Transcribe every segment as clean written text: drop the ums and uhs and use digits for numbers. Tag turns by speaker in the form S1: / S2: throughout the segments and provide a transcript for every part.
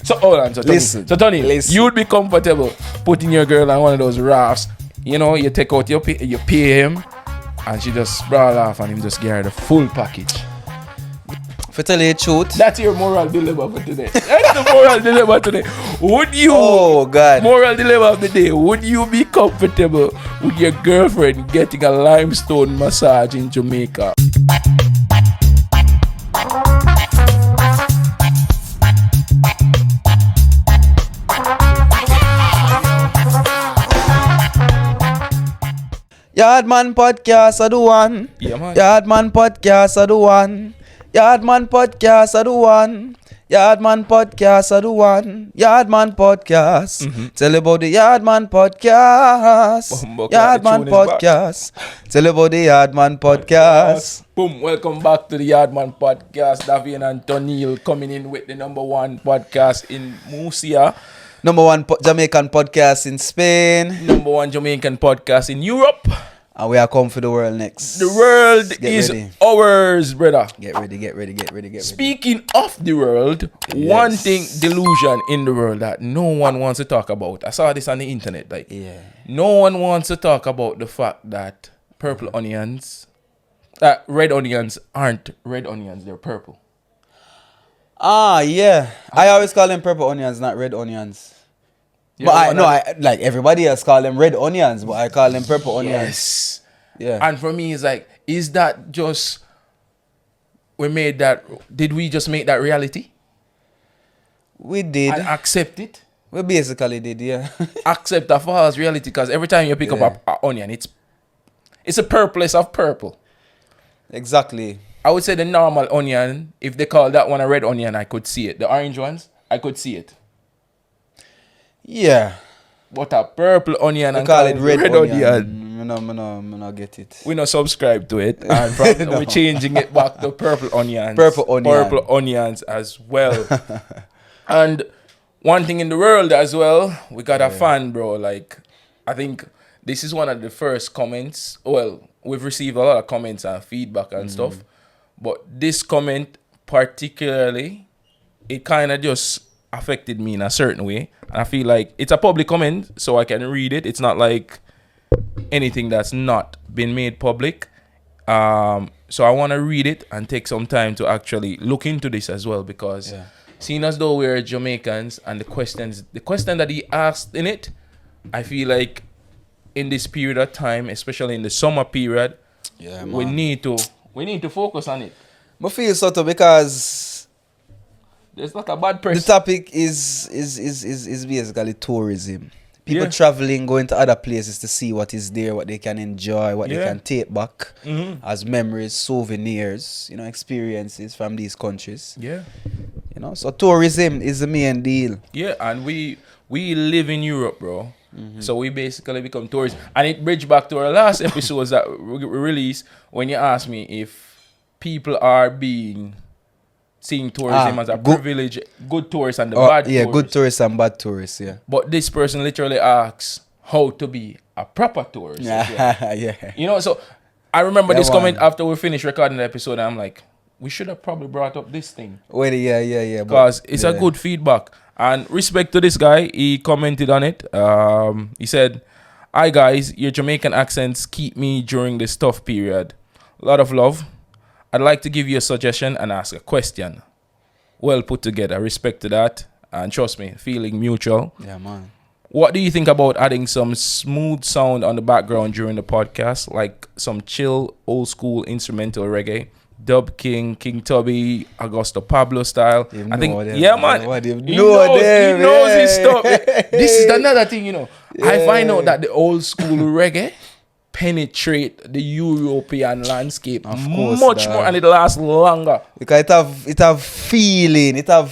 S1: So hold on, Tony,
S2: listen.
S1: you would be comfortable putting your girl on one of those rafts. You know, you take out you pay him, and she just sprawl off, and him just get her the full package.
S2: For tell you the truth,
S1: That's your moral dilemma for today. That's the moral dilemma today. Would you?
S2: Oh God!
S1: Moral dilemma of the day. Would you be comfortable with your girlfriend getting a limestone massage in Jamaica?
S2: YaadMan podcast are the one.
S1: Yeah, man.
S2: YaadMan podcast are the one. YaadMan podcast are the one. YaadMan podcast are the one. YaadMan podcast. Tell about the YaadMan podcast. YaadMan podcast. Tell about the YaadMan podcast.
S1: Boom. Welcome back to the YaadMan podcast. Davian and Tonil coming in with the number one podcast in Murcia.
S2: Number one Jamaican podcast in Spain.
S1: Number one Jamaican podcast in Europe.
S2: And we are come for the world next.
S1: The world
S2: Get
S1: is
S2: ready.
S1: ours, brother.
S2: Get ready.
S1: Speaking of the world, one thing delusion in the world that no one wants to talk about. I saw this on the internet. Like, no one wants to talk about the fact that purple onions, red onions aren't red onions. They're purple.
S2: Ah, yeah. I always call them purple onions, not red onions.
S1: Yeah,
S2: But I like everybody else call them red onions, but I call them purple onions.
S1: Yes.
S2: Yeah.
S1: And for me, it's like, is that just did we just make that reality?
S2: We did.
S1: And accept it?
S2: We basically did, yeah.
S1: Accept a false reality, because every time you pick up an onion, it's a purplest of purple.
S2: Exactly.
S1: I would say the normal onion, if they call that one a red onion, I could see it. The orange ones, I could see it.
S2: Yeah.
S1: But a purple onion,
S2: I
S1: and
S2: call it red onion.
S1: onion.
S2: I get it.
S1: We not subscribe to it. And we're changing it back to purple onions.
S2: Purple onion.
S1: Purple onions as well. And one thing in the world as well, we got a fan, bro. Like, I think this is one of the first comments. Well, we've received a lot of comments and feedback and stuff. But this comment particularly, it kind of just affected me in a certain way. And I feel like it's a public comment, so I can read it. It's not like anything that's not been made public. So I want to read it and take some time to actually look into this as well, because seeing as though we're Jamaicans, and the question that he asked in it, I feel like in this period of time, especially in the summer period, we need to focus on it.
S2: I feel sort of because
S1: there's not a bad person.
S2: the topic is basically tourism. People traveling, going to other places to see what is there, what they can enjoy, what they can take back as memories, souvenirs, experiences from these countries.
S1: Yeah.
S2: So tourism is the main deal.
S1: Yeah, and we live in Europe, bro. So we basically become tourists. And it bridged back to our last episodes that we released, when you asked me if people are seeing tourism as a privilege, good tourists and the bad tourists.
S2: Yeah, good tourists and bad tourists, yeah.
S1: But this person literally asks how to be a proper tourist.
S2: Yeah.
S1: So I remember this comment after we finished recording the episode, and I'm like, we should have probably brought up this thing.
S2: Well, yeah.
S1: Because it's a good feedback. And respect to this guy, he commented on it. He said, "Hi guys, your Jamaican accents keep me during this tough period. A lot of love. I'd like to give you a suggestion and ask a question." Well put together. Respect to that. And trust me, feeling mutual.
S2: Yeah, man.
S1: What do you think about adding some smooth sound on the background during the podcast? Like some chill, old school instrumental reggae? Dub King, King Tubby, Augusto Pablo style. I think, man. He knows his stuff. This is another thing, I find out that the old school reggae penetrate the European landscape much more, and it lasts longer.
S2: Because it have feeling, dog.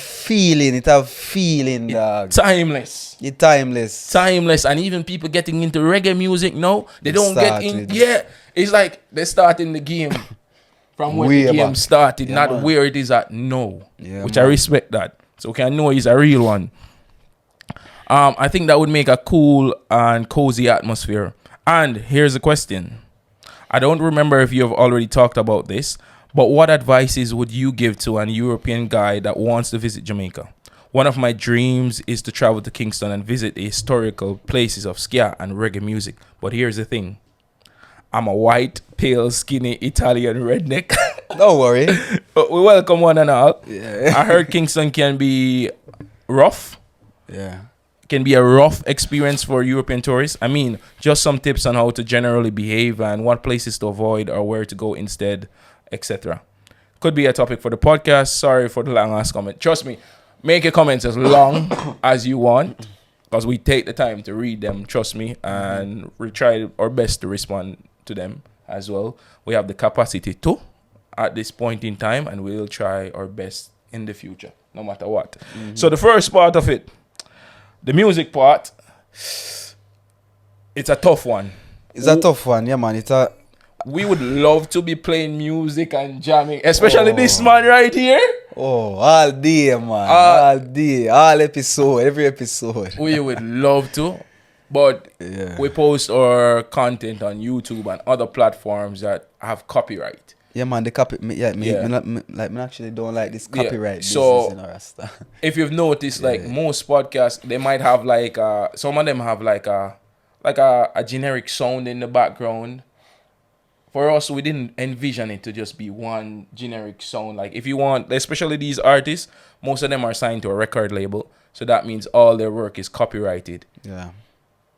S1: Timeless.
S2: It's timeless.
S1: And even people getting into reggae music now, they don't get in. Yeah, it's like they start in the game from when the game started, not where it is at now. Which I respect that. So we can know he's a real one. I think that would make a cool and cozy atmosphere. And here's a question. I don't remember if you have already talked about this, but what advices would you give to an European guy that wants to visit Jamaica? One of my dreams is to travel to Kingston and visit the historical places of ska and reggae music. But here's the thing. I'm a white, pale, skinny Italian redneck.
S2: Don't worry.
S1: But we welcome one and all.
S2: Yeah.
S1: I heard Kingston can be rough.
S2: Yeah.
S1: Can be a rough experience for European tourists. I mean, just some tips on how to generally behave and what places to avoid or where to go instead, etc. Could be a topic for the podcast. Sorry for the long ass comment. Trust me, make your comments as long as you want because we take the time to read them. Trust me, and we try our best to respond to them as well. We have the capacity to at this point in time, and we'll try our best in the future, no matter what. So the first part of it, the music part, it's a tough one.
S2: It's a tough one, yeah, man.
S1: We would love to be playing music and jamming, especially this man right here.
S2: Oh, all day, man. All day, all episode, every episode.
S1: We would love to, but we post our content on YouTube and other platforms that have copyright.
S2: Yeah, man, me actually don't like this copyright business,
S1: so,
S2: you know, Rasta.
S1: If you've noticed, like most podcasts, they might have like some of them have like a generic sound in the background. For us, we didn't envision it to just be one generic sound. Like if you want, especially these artists, most of them are signed to a record label, so that means all their work is copyrighted.
S2: Yeah.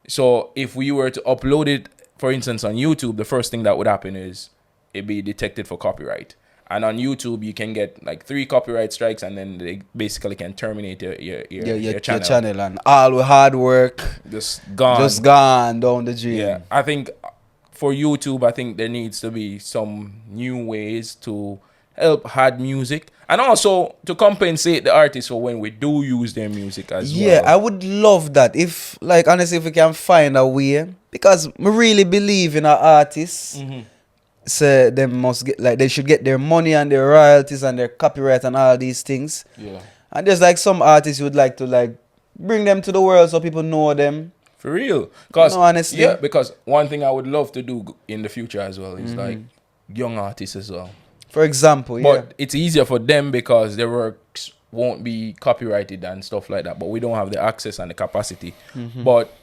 S1: So if we were to upload it, for instance, on YouTube, the first thing that would happen is it'd be detected for copyright. And on YouTube, you can get like 3 copyright strikes, and then they basically can terminate your channel.
S2: Your channel, and all hard work
S1: just gone
S2: down the drain.
S1: Yeah, I think for YouTube, I think there needs to be some new ways to help add music, and also to compensate the artists for when we do use their music as well.
S2: Yeah, I would love that if, like, honestly, if we can find a way, because we really believe in our artists. So they must get, like, they should get their money and their royalties and their copyright and all these things.
S1: Yeah.
S2: And there's like some artists you would like to like bring them to the world so people know them.
S1: For real. Cause,
S2: no, honestly.
S1: Yeah, because one thing I would love to do in the future as well is like young artists as well.
S2: For example,
S1: but it's easier for them because their works won't be copyrighted and stuff like that. But we don't have the access and the capacity. But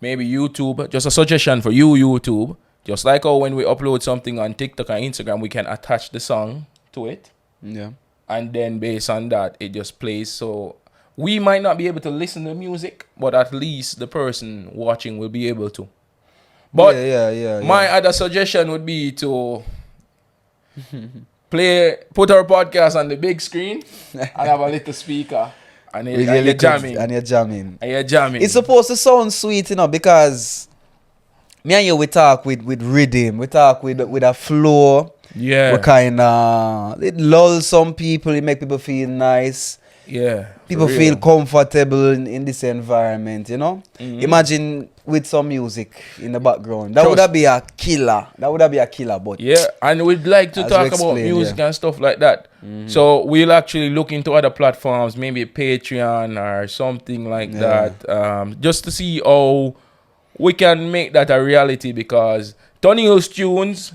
S1: maybe YouTube, just a suggestion for you, YouTube. Just like how when we upload something on TikTok and Instagram, we can attach the song to it.
S2: Yeah.
S1: And then based on that, it just plays. So we might not be able to listen to music, but at least the person watching will be able to. But my other suggestion would be to put our podcast on the big screen and have a little speaker. And you're jamming.
S2: And you're jamming.
S1: And you're jamming.
S2: It's supposed to sound sweet, you know, because me and you, we talk with rhythm. We talk with a flow.
S1: Yeah.
S2: We kind of, it lulls some people. It make people feel nice.
S1: Yeah.
S2: People feel comfortable in this environment, you know? Imagine with some music in the background. That would be a killer. But
S1: yeah, and we'd like to talk about music and stuff like that. So we'll actually look into other platforms, maybe Patreon or something like that, just to see how we can make that a reality, because Tony's tunes,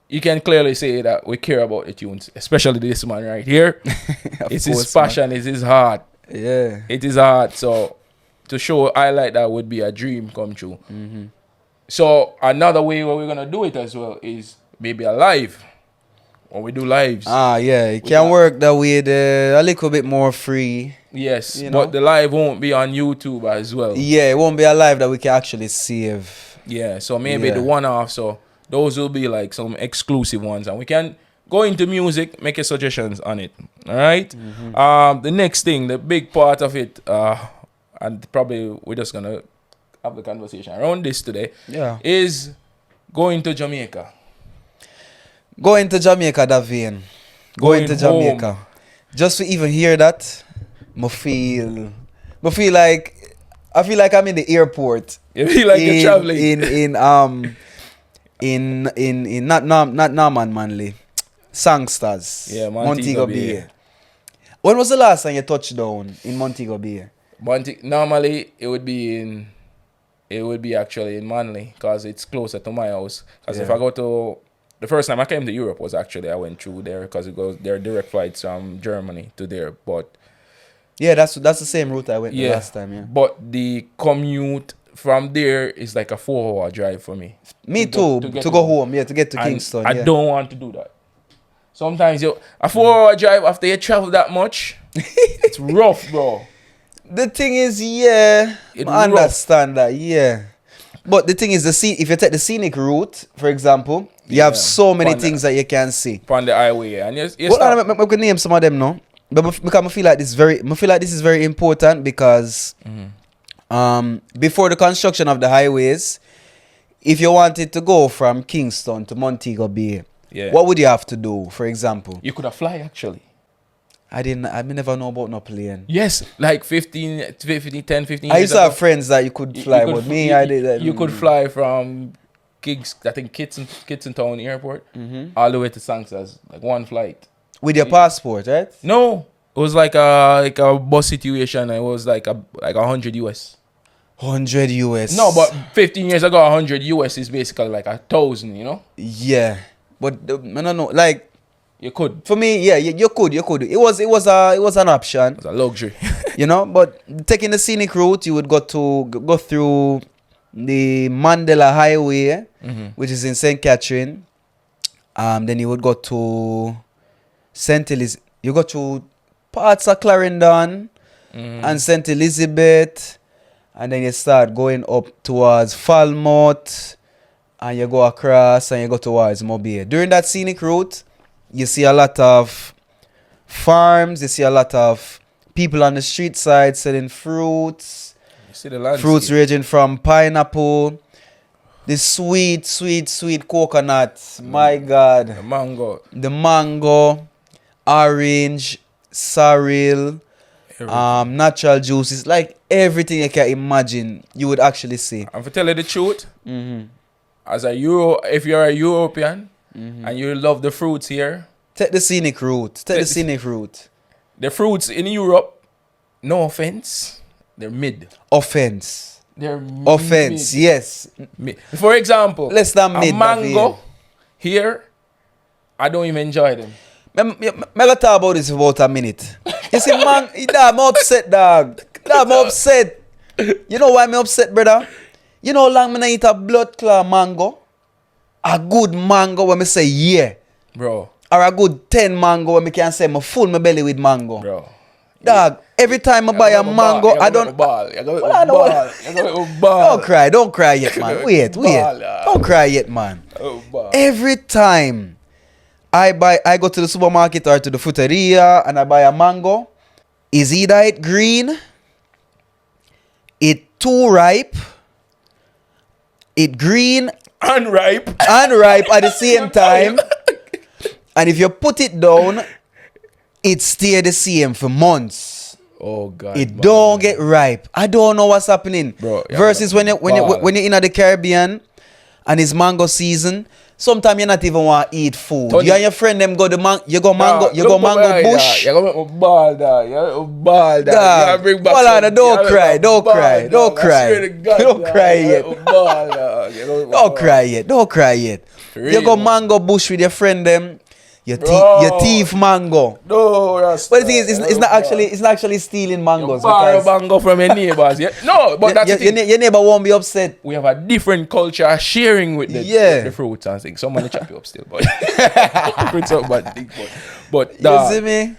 S1: you can clearly say that we care about the tunes, especially this man right here. It's his passion, it's his heart.
S2: Yeah.
S1: It is hard. So to show I like that would be a dream come true. So another way where we're gonna do it as well is maybe a live. When we do lives.
S2: It can work that way, a little bit more free.
S1: Yes, but the live won't be on YouTube as well.
S2: Yeah, it won't be a live that we can actually save.
S1: Yeah, so maybe the one-off, so those will be like some exclusive ones, and we can go into music, make your suggestions on it. All right? The next thing, the big part of it, and probably we're just going to have the conversation around this today, is going to Jamaica.
S2: Going to Jamaica, Davin. Going to Jamaica.
S1: Home.
S2: Just to even hear that, I feel like I'm in the airport.
S1: You feel like you're traveling
S2: in not Norman Manley, Sangsters.
S1: Yeah, Montego Bay.
S2: When was the last time you touched down in Montego Bay?
S1: Normally it would be actually in Manly, because it's closer to my house. Because if I go to, the first time I came to Europe was actually I went through there, because there are direct flights from Germany to there. But
S2: Yeah, that's the same route I went the
S1: Yeah.
S2: last time, yeah.
S1: But the commute from there is like a 4-hour drive for me.
S2: Me
S1: To go-
S2: too,
S1: to get
S2: to
S1: to
S2: go
S1: home.
S2: home, yeah, to get to
S1: And
S2: Kingston,
S1: I
S2: yeah.
S1: don't want to do that. Sometimes a 4-hour drive after you travel that much, it's rough, bro.
S2: The thing is, yeah,
S1: It
S2: I
S1: rough.
S2: understand that, yeah. But the thing is, if you take the scenic route, for example, you have
S1: Yeah,
S2: so many
S1: upon
S2: things that you can see.
S1: On the highway, and you
S2: Well,
S1: stop.
S2: I can name some of them now, but because I feel like this is very important because before the construction of the highways, if you wanted to go from Kingston to Montego Bay,
S1: Yeah.
S2: what would you have to do? For example,
S1: You could have fly actually.
S2: I never know about no plane.
S1: Yes, like 10, 15
S2: I
S1: years
S2: used to
S1: ago.
S2: have friends that you could fly, but me, I did.
S1: You could fly from Kitson Town Airport all the way to Sangsas, like one flight.
S2: With your passport, right?
S1: No, it was like a bus situation. It was like 100 US.
S2: 100 US.
S1: No, but 15 years ago, 100 US is basically like 1,000. You know,
S2: yeah, but I don't know. Like
S1: you could.
S2: for me, yeah, you could. It was an option,
S1: It's a luxury.
S2: you know. But taking the scenic route, you would go through the Mandela Highway, which is in St. Catherine. Then you would go to St. Elizabeth. You go to parts of Clarendon and St. Elizabeth, and then you start going up towards Falmouth, and you go across and you go towards Mobile. During that scenic route, you see a lot of farms. You see a lot of people on the street side selling fruits.
S1: You see the landscape.
S2: Fruits ranging from pineapple, the sweet coconut. My God.
S1: The mango.
S2: The mango, orange, sorrel, natural juices, like everything you can imagine, you would actually see.
S1: And for tell you the truth, as if you're a European and you love the fruits here,
S2: Take the scenic route.
S1: the fruits in Europe, no offense, they're mid.
S2: Offense.
S1: They're
S2: Offense, yes.
S1: mid. For example,
S2: Less than mid,
S1: a mango here, I don't even enjoy them.
S2: Me go talk about this for about a minute. You see, man, I'm upset, dog. I'm upset. You know why I'm upset, brother? You know how long me eat a blood clot mango? A good mango when me say yeah.
S1: Bro,
S2: Or a good 10 mango when me can say me full my belly with mango.
S1: bro.
S2: Dog, every time I buy a mango, I don't... Don't cry yet, man. Wait. Don't cry yet, man. Every time I go to the supermarket or to the fruteria and I buy a mango, is either it green, it too ripe, it green
S1: Unripe.
S2: and ripe at the same time, and if you put it down, it stay the same for months.
S1: Oh God.
S2: It don't get ripe. I don't know what's happening.
S1: Bro, yeah,
S2: Versus when you're in the Caribbean and it's mango season, sometimes you not even want to eat food.
S1: Tony.
S2: You and your friend them go mango bush.
S1: You go make me ball, dog. You go make me ball, dog.
S2: Dog,
S1: You bring back
S2: hold on,
S1: some-
S2: don't
S1: you
S2: cry,
S1: make me
S2: don't
S1: ball,
S2: cry,
S1: dog.
S2: don't
S1: I
S2: cry.
S1: swear to God,
S2: Don't
S1: dog.
S2: cry
S1: You
S2: yet.
S1: make me ball, dog. You go make me
S2: Don't
S1: ball.
S2: cry yet.
S1: Real,
S2: You go
S1: man.
S2: mango bush with your friend them. Your
S1: Bro.
S2: thief mango.
S1: No, that's
S2: But the thing is, it's not actually stealing mangoes.
S1: borrow
S2: Because
S1: mango from your neighbors. Yeah? No, but that's the thing.
S2: your neighbor won't be upset.
S1: We have a different culture sharing with the fruits and things. Someone chop you up still, but it's up bad thing, but
S2: You
S1: dog,
S2: see me?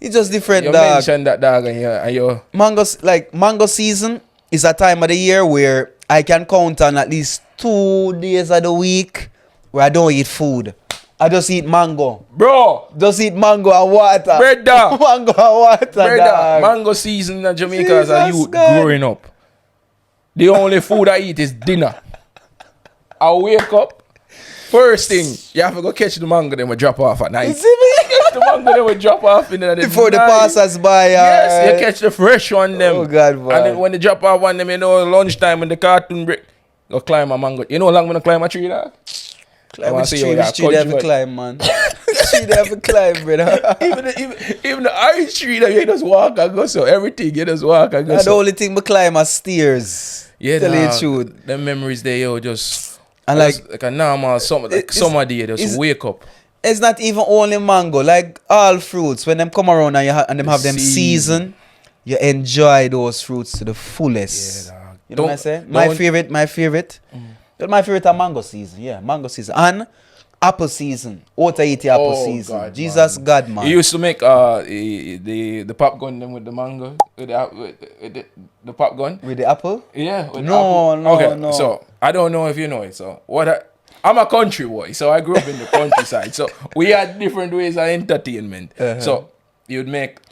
S2: It's just different,
S1: you
S2: dog.
S1: mentioned that, dog, and you
S2: Mango season is a time of the year where I can count on at least 2 days of the week where I don't eat food. I just eat mango.
S1: bro,
S2: Just eat mango and water.
S1: brother,
S2: Mango and water,
S1: brother,
S2: dog.
S1: mango season in Jamaica as a
S2: Jesus
S1: youth
S2: God.
S1: growing up. The only food I eat is dinner. I wake up, first thing, you have to go catch the mango, then we drop off at night.
S2: You see me?
S1: Catch the mango, then we drop off in the
S2: Before the
S1: night.
S2: passers by.
S1: Yes, you catch the fresh one them.
S2: Oh, God, boy.
S1: And then when they drop off one them, you know, lunchtime when the cartoon break, go climb a mango. You know how long when I climb a tree, dog? I wanna
S2: Which
S1: see
S2: tree,
S1: you,
S2: which tree they have to
S1: country,
S2: climb, man? Which tree they have to climb, brother?
S1: even the orange tree that you just walk and go so everything you just walk and go
S2: That's the
S1: so.
S2: only thing we climb are stairs.
S1: Yeah,
S2: Tell you the
S1: dog,
S2: truth.
S1: them memories there, yo, just
S2: And
S1: like a normal summer, like
S2: it's-
S1: summer day, just
S2: it's-
S1: wake up.
S2: It's not even only mango, like all fruits when them come around and them have them
S1: Season.
S2: season. you enjoy those fruits to the fullest.
S1: Yeah, dog.
S2: You know what I say? My favorite. My favorite are mango season. Yeah, mango season. And apple season. What I eat the apple season.
S1: God,
S2: Jesus
S1: man.
S2: God, man.
S1: You used to make the popcorn them with the mango, with the popcorn.
S2: With the apple?
S1: Yeah. With
S2: No,
S1: apple.
S2: no,
S1: Okay,
S2: no.
S1: so I don't know if you know it. So I'm a country boy, so I grew up in the countryside. So we had different ways of entertainment. So you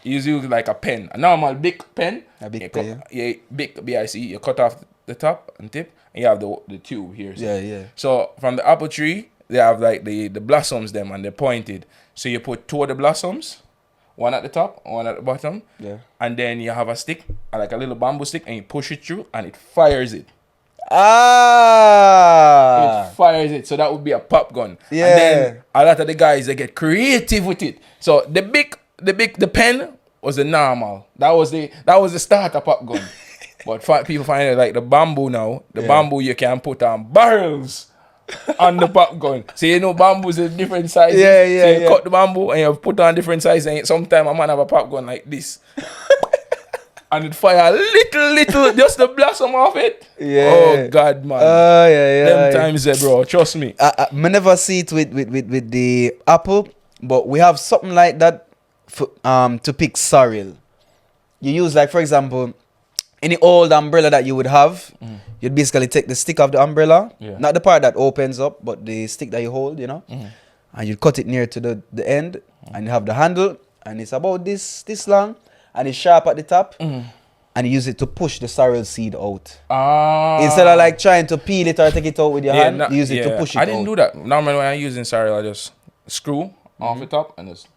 S1: use like a pen, a normal big pen.
S2: A big pen.
S1: Big BIC. You cut off the top and tip, and you have the tube here. So.
S2: Yeah.
S1: So from the apple tree, they have like the blossoms them, and they're pointed. So you put 2 of the blossoms, one at the top, one at the bottom.
S2: Yeah.
S1: And then you have a stick, like a little bamboo stick, and you push it through, and it fires it.
S2: Ah.
S1: It fires it. So that would be a pop gun.
S2: Yeah.
S1: And then a lot of the guys, they get creative with it. So the pen was the normal. That was the starter pop gun. But people find it like the bamboo now. The bamboo you can put on barrels on the pop gun. So you know bamboos is different sizes.
S2: Yeah,
S1: So you cut the bamboo and you put on different sizes. And sometimes a man have a pop gun like this. And it fire little, just the blossom off it.
S2: Yeah.
S1: Oh God, man. Them times there, bro. Trust me.
S2: I never see it with the apple, but we have something like that for, to pick sorrel. You use, like, for example, any old umbrella that you would have, you'd basically take the stick of the umbrella, not the part that opens up, but the stick that you hold, you know, and you cut it near to the end, and you have the handle, and it's about this long, and it's sharp at the top, and you use it to push the sorrel seed out. Instead of like trying to peel it or take it out with your hand, you use it to push it out.
S1: I didn't do that. Normally when I'm using sorrel, I just screw off the top and just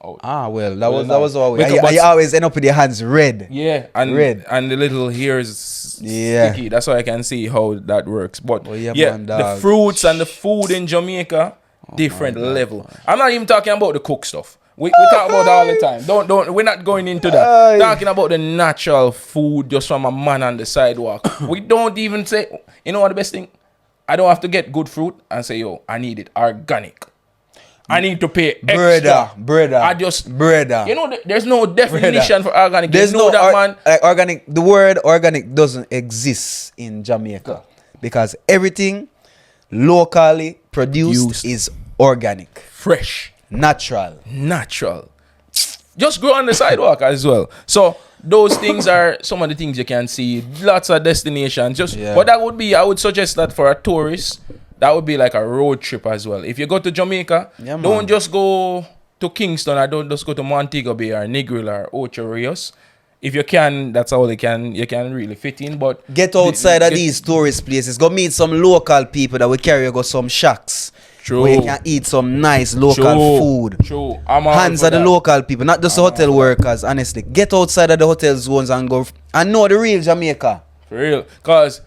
S1: out.
S2: Well, that was always. You always end up with your hands red.
S1: Yeah, and red. And the little hairs sticky. That's why I can see how that works. But man, the fruits and the food in Jamaica, different level. I'm not even talking about the cook stuff. We talk about that all the time. Don't. We're not going into that. Talking about the natural food just from a man on the sidewalk. We don't even say. You know what the best thing? I don't have to get good fruit and say, yo, I need it organic. I need to pay extra. Brother. You know, there's no definition for organic.
S2: There's no that, man. Like organic. The word organic doesn't exist in Jamaica because everything locally produced is organic,
S1: fresh,
S2: natural.
S1: Just grow on the sidewalk as well. So those things are some of the things you can see. Lots of destinations. But that would be. I would suggest that for a tourist. That would be like a road trip as well. If you go to Jamaica, don't just go to Kingston or don't just go to Montego Bay or Negril or Ocho Rios. If you can, that's all you can really fit in. But
S2: get outside of these tourist places. Go meet some local people that will carry you go some shacks.
S1: True.
S2: Where you can eat some nice local food.
S1: True.
S2: Hands of the local people, not just the hotel workers, honestly. Get outside of the hotel zones and go and know the real Jamaica.
S1: For real. Because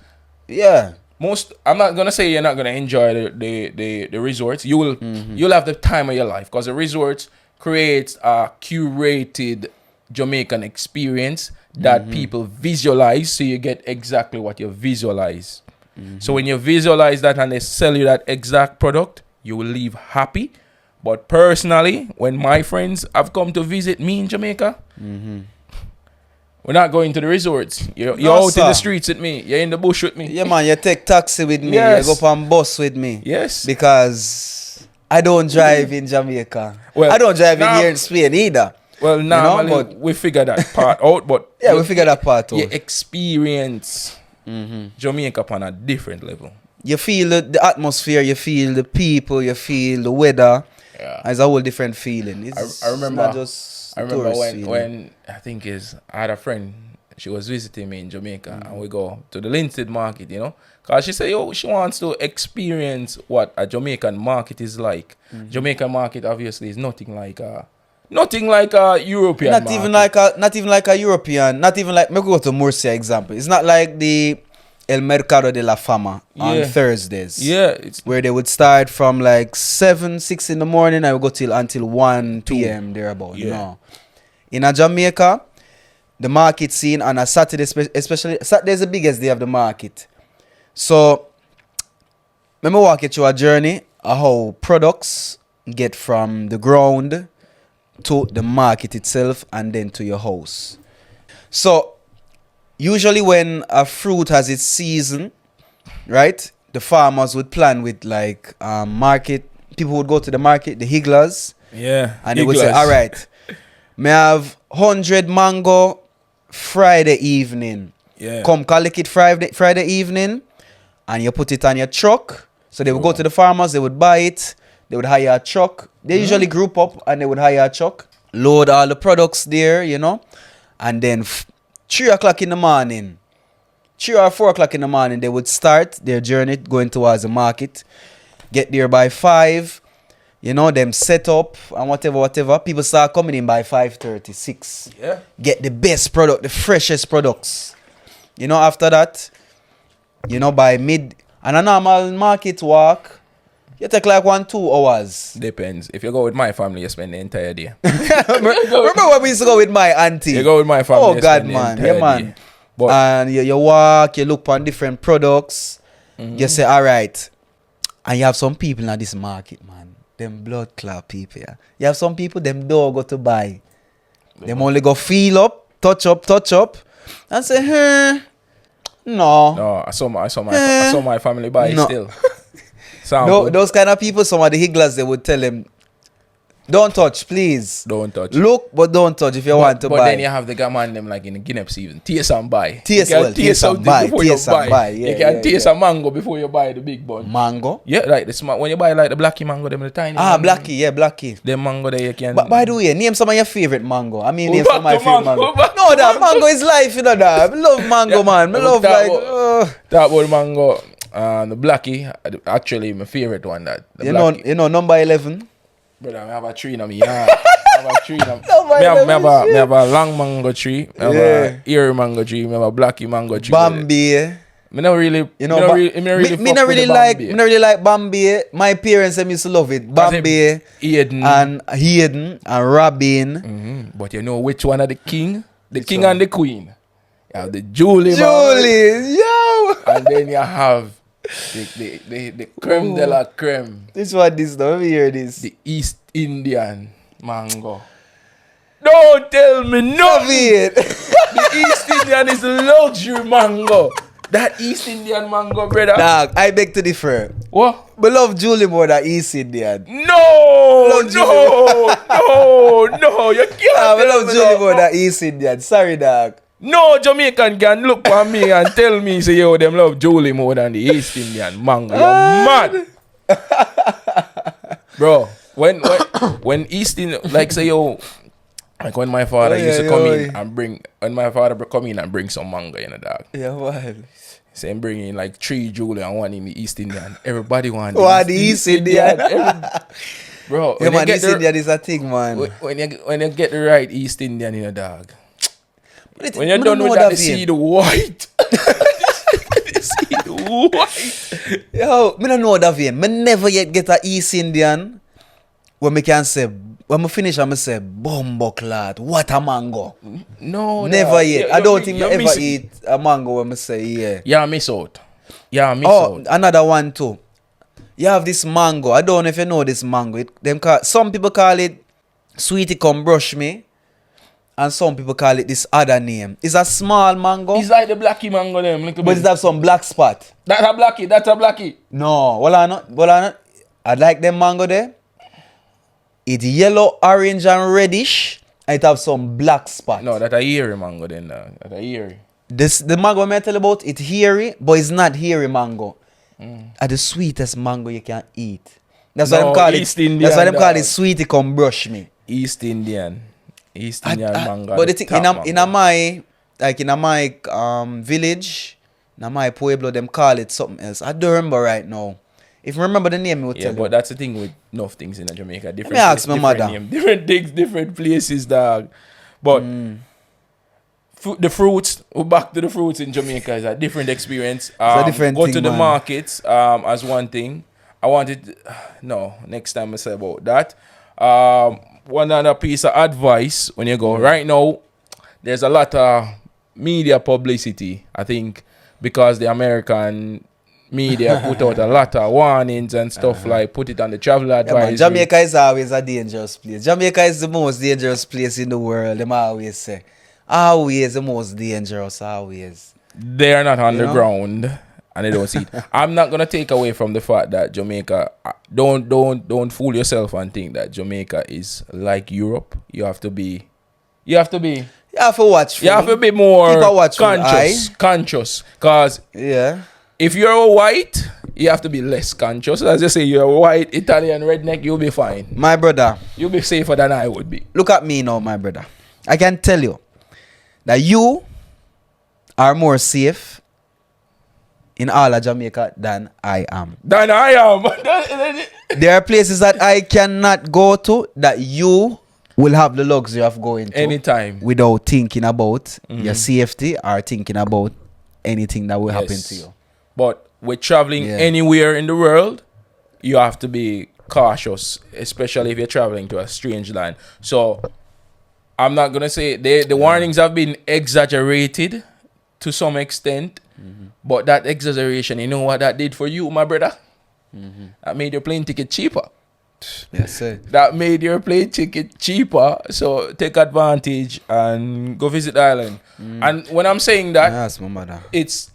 S1: I'm not gonna say you're not gonna enjoy the resorts. You'll have the time of your life because the resorts creates a curated Jamaican experience that people visualize, so you get exactly what you visualize. So when you visualize that and they sell you that exact product, you will leave happy. But personally, when my friends have come to visit me in Jamaica, we're not going to the resorts. You're out in the streets with me. You're in the bush with me.
S2: Yeah, man. You take taxi with me. You go on bus with me.
S1: Yes.
S2: Because I don't drive in Jamaica. Well, I don't drive in here in Spain either.
S1: Well, normally we figure that part out. But
S2: we figure that part out.
S1: You experience Jamaica upon a different level.
S2: You feel the atmosphere. You feel the people. You feel the weather. Yeah. It's a whole different feeling.
S1: I remember. I remember when I had a friend, she was visiting me in Jamaica and we go to the Linstead market, you know, because she said, she wants to experience what a Jamaican market is like. Jamaican market obviously is nothing like a European market.
S2: Not even like a European, not even like, me go to Murcia example. It's not like the El Mercado de la Fama on Thursdays.
S1: Yeah.
S2: Where they would start from like 6 in the morning and would go until 1 p.m. thereabout. Yeah. No. In a Jamaica, the market scene on a Saturday, especially Saturday is the biggest day of the market. So, let me walk you through a journey of how products get from the ground to the market itself and then to your house. So usually when a fruit has its season, right? The farmers would plan with like market. People would go to the market, the higglers,
S1: Yeah.
S2: and they would say, "All right, may I have 100 mango Friday evening.
S1: Yeah.
S2: Come collect it Friday evening, and you put it on your truck." So they would go to the farmers, they would buy it, they would hire a truck. They usually group up and they would hire a truck, load all the products there, you know, and then 3 o'clock in the morning, 3 or 4 o'clock in the morning, they would start their journey going towards the market. Get there by 5, you know, them set up and whatever. People start coming in by 5:30, 6.
S1: Yeah.
S2: Get the best product, the freshest products. You know, after that, you know, by mid, and a normal market walk, you take like 1-2 hours.
S1: Depends. If you go with my family, you spend the entire day.
S2: Remember when we used to go with my auntie?
S1: You go with my family.
S2: Oh
S1: you
S2: God,
S1: spend the
S2: man,
S1: entire
S2: yeah, man.
S1: day. But
S2: And you walk, you look on different products. You say, all right. And you have some people in this market, man. Them blood clot people, yeah. You have some people, them don't go to buy. Them only go feel up, touch up, and say, no.
S1: no, I saw my family buy it
S2: No.
S1: still. Sample.
S2: Those kind of people, some of the higglers, they would tell them, don't touch, please.
S1: Don't touch.
S2: Look, but don't touch if you want to
S1: but
S2: buy.
S1: then you have the gaman them like in the Guinea season. Taste and buy.
S2: Taste,
S1: You can
S2: well, taste and
S1: something
S2: buy,
S1: before
S2: taste
S1: you
S2: and buy, yeah,
S1: you can
S2: yeah,
S1: taste
S2: yeah.
S1: a mango before you buy the big one.
S2: Mango?
S1: Yeah, like the smart when you buy like the blacky mango, them the tiny.
S2: Ah,
S1: mango,
S2: Blackie, yeah, Blackie.
S1: The mango that you can.
S2: But by the way, name some of your favorite mango. I mean,
S1: Go
S2: name
S1: back
S2: some of my
S1: to
S2: favorite
S1: mango,
S2: mango.
S1: go back
S2: No,
S1: to
S2: that mango is life, you know that. I love mango,
S1: Yeah,
S2: man. I
S1: but
S2: love
S1: that
S2: like,
S1: Talk about mango. The blacky, actually my favorite one. That the blacky.
S2: you know, number 11.
S1: Brother, I have a tree in my yard. I have a tree in
S2: Number
S1: me
S2: 11
S1: have a long mango tree. I have a ear mango tree. I have a blacky mango tree.
S2: Bambi.
S1: Me not really,
S2: You know,
S1: me not really
S2: me not really like Bambi. My parents them used to love it. Bambi
S1: Eden.
S2: and Hayden and Robin.
S1: But you know which one are the king? The king and the queen. You have the Julie, man.
S2: Julie, yo.
S1: And then you have the creme de la creme.
S2: This one, this though. Let me hear this.
S1: The East Indian mango. Don't tell me
S2: Love
S1: nothing.
S2: it.
S1: The East Indian is luxury mango. That East Indian mango, brother.
S2: Dog, I beg to differ.
S1: What?
S2: But love Julie more than East Indian.
S1: No,
S2: Love
S1: no, you can't.
S2: I
S1: tell
S2: love
S1: me
S2: Julie
S1: that.
S2: more than East Indian. Sorry, dog.
S1: No Jamaican can look at me and tell me, say, yo, them love Julie more than the East Indian mango. You're mad. Bro, when East Indian, like, say, yo, like when my father used to come in and bring some mango, you know, dog.
S2: Yeah, what?
S1: Say, him bring in like 3 Julie and 1 in the East Indian. Everybody want
S2: What, the East Indian?
S1: Bro,
S2: Yeah, man, East Indian is a thing, man.
S1: when you get the right East Indian, you know, dog. When you're
S2: Me
S1: done
S2: don't
S1: with
S2: know
S1: that, you see the white. You see the white.
S2: Yo, me don't know that vein. Me never yet get a East Indian where me can say, when me finish, I say, bombo clot, what a mango.
S1: No,
S2: Never yet. I don't think I ever
S1: miss
S2: eat a mango when me say, yeah.
S1: Yeah, miss out. Yeah, miss
S2: Oh,
S1: out.
S2: another one too. You have this mango. I don't know if you know this mango. Some people call it sweetie come brush me. And some people call it this other name. It's a small mango.
S1: It's like the blacky mango them. Little
S2: But
S1: bit.
S2: it have some black spot.
S1: That's a blacky.
S2: No, well I not. I like them mango there. It's yellow, orange, and reddish. And it have some black spot.
S1: No, that's a hairy mango then. That's a hairy.
S2: The mango I tell about, it's hairy, but it's not hairy mango. It's the sweetest mango you can eat. That's why them call
S1: East
S2: it.
S1: Indian,
S2: That's why them call
S1: dog.
S2: it sweetie come brush me.
S1: East Indian mango.
S2: But the thing in my village, in my pueblo, them call it something else. I don't remember right now. If you remember the name, I will
S1: Yeah,
S2: tell
S1: but
S2: you.
S1: that's the thing with enough things in Jamaica. Different
S2: me ask my
S1: different
S2: mother.
S1: name, different things, different places, dog. But the fruits, we're back to the fruits in Jamaica is a different experience.
S2: a different
S1: go
S2: thing,
S1: to the
S2: man.
S1: markets as one thing. I wanted next time I say about that. One other piece of advice when you go right now, there's a lot of media publicity, I think, because the American media put out a lot of warnings and stuff like put it on the travel
S2: Yeah,
S1: advice.
S2: man, Jamaica is always a dangerous place. Jamaica is the most dangerous place in the world, them always say. always the most dangerous, always.
S1: They are not on
S2: You
S1: the
S2: know?
S1: ground and they don't see it. I'm not gonna take away from the fact that Jamaica. Don't fool yourself and think that Jamaica is like Europe. You have to be.
S2: You have to watch.
S1: You have to be more
S2: Keep a watchful
S1: conscious. Cause
S2: Yeah.
S1: if you're a white, you have to be less conscious. As you say, you're a white Italian redneck, you'll be fine.
S2: My brother,
S1: You'll be safer than I would be.
S2: look at me now, my brother. I can tell you that you are more safe in all of Jamaica than I am.
S1: Than I am.
S2: There are places that I cannot go to that you will have the luxury of going to
S1: Anytime.
S2: without thinking about your safety or thinking about anything that will happen
S1: Yes.
S2: to you.
S1: But with traveling
S2: Yeah.
S1: anywhere in the world, you have to be cautious, especially if you're traveling to a strange land. So I'm not gonna say the warnings have been exaggerated to some extent, but that exaggeration, you know what that did for you, my brother? That made your plane ticket cheaper.
S2: Yes, sir.
S1: That made your plane ticket cheaper. So take advantage and go visit the island. And when I'm saying that,
S2: Yes, my mother.
S1: it's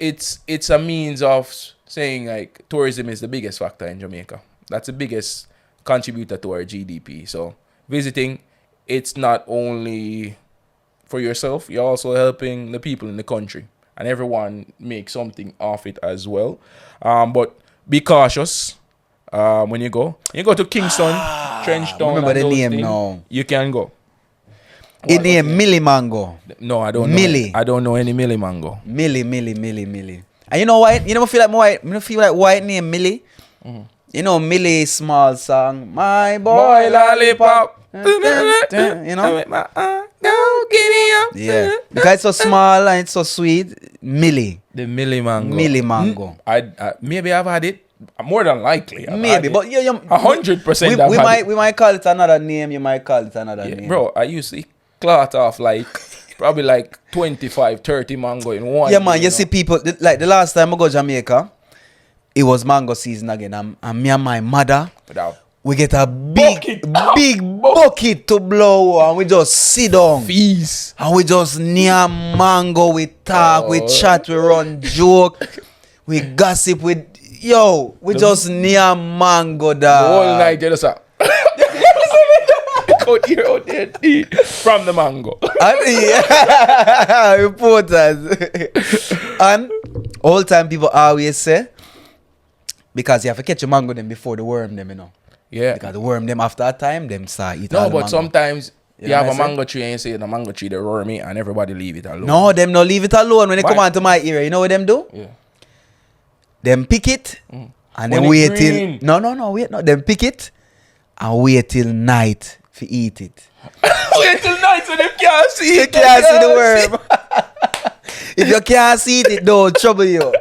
S1: a means of saying like tourism is the biggest factor in Jamaica. That's the biggest contributor to our GDP. So visiting, it's not only for yourself, you're also helping the people in the country, and everyone makes something off it as well. But be cautious when you go. You go to Kingston, Trenchtown.
S2: remember
S1: and
S2: the
S1: those
S2: name
S1: things,
S2: now.
S1: You can go.
S2: It name Millie Mango.
S1: No, I don't
S2: Millie.
S1: know. I don't know any Millie Mango.
S2: Millie. And you know why? You never feel like white. You don't feel like white name Millie. You know Millie small song. My boy lollipop. You know?
S1: Go giddy up.
S2: Yeah. Because it's so small and it's so sweet. Millie.
S1: The Millie Mango.
S2: Millie Mango.
S1: I maybe I've had it. More than likely. I've
S2: Maybe,
S1: had it.
S2: but you
S1: 100%.
S2: we might call it another name. You might call it another name.
S1: Bro, I used to clot off like probably like 25, 30 mango in one.
S2: Yeah, man. You see people like the last time I go to Jamaica, it was mango season again. And me and my mother, we get a big bucket to blow, and we just sit down.
S1: Fees.
S2: And we just near mango, we talk, we chat, we run joke, we gossip, we just near mango
S1: The
S2: da.
S1: whole night you just out here out there eat from the mango.
S2: And reporters. And all time people always say, because you have to catch a mango them before the worm them, you know.
S1: Yeah.
S2: Because the worm them after a time, them start eating.
S1: No, but sometimes you
S2: know
S1: have
S2: what
S1: a
S2: I say?
S1: mango tree and you say the mango tree they wormy and everybody leave it alone.
S2: No, them no leave it alone when they
S1: Why?
S2: come onto my area. You know what them do?
S1: Yeah.
S2: Them pick it and
S1: When
S2: then
S1: it
S2: wait
S1: green.
S2: till wait. Them pick it and wait till night to eat it.
S1: Wait till night so they can't see
S2: You
S1: it.
S2: can't see the worm. If you can't see it, don't trouble you.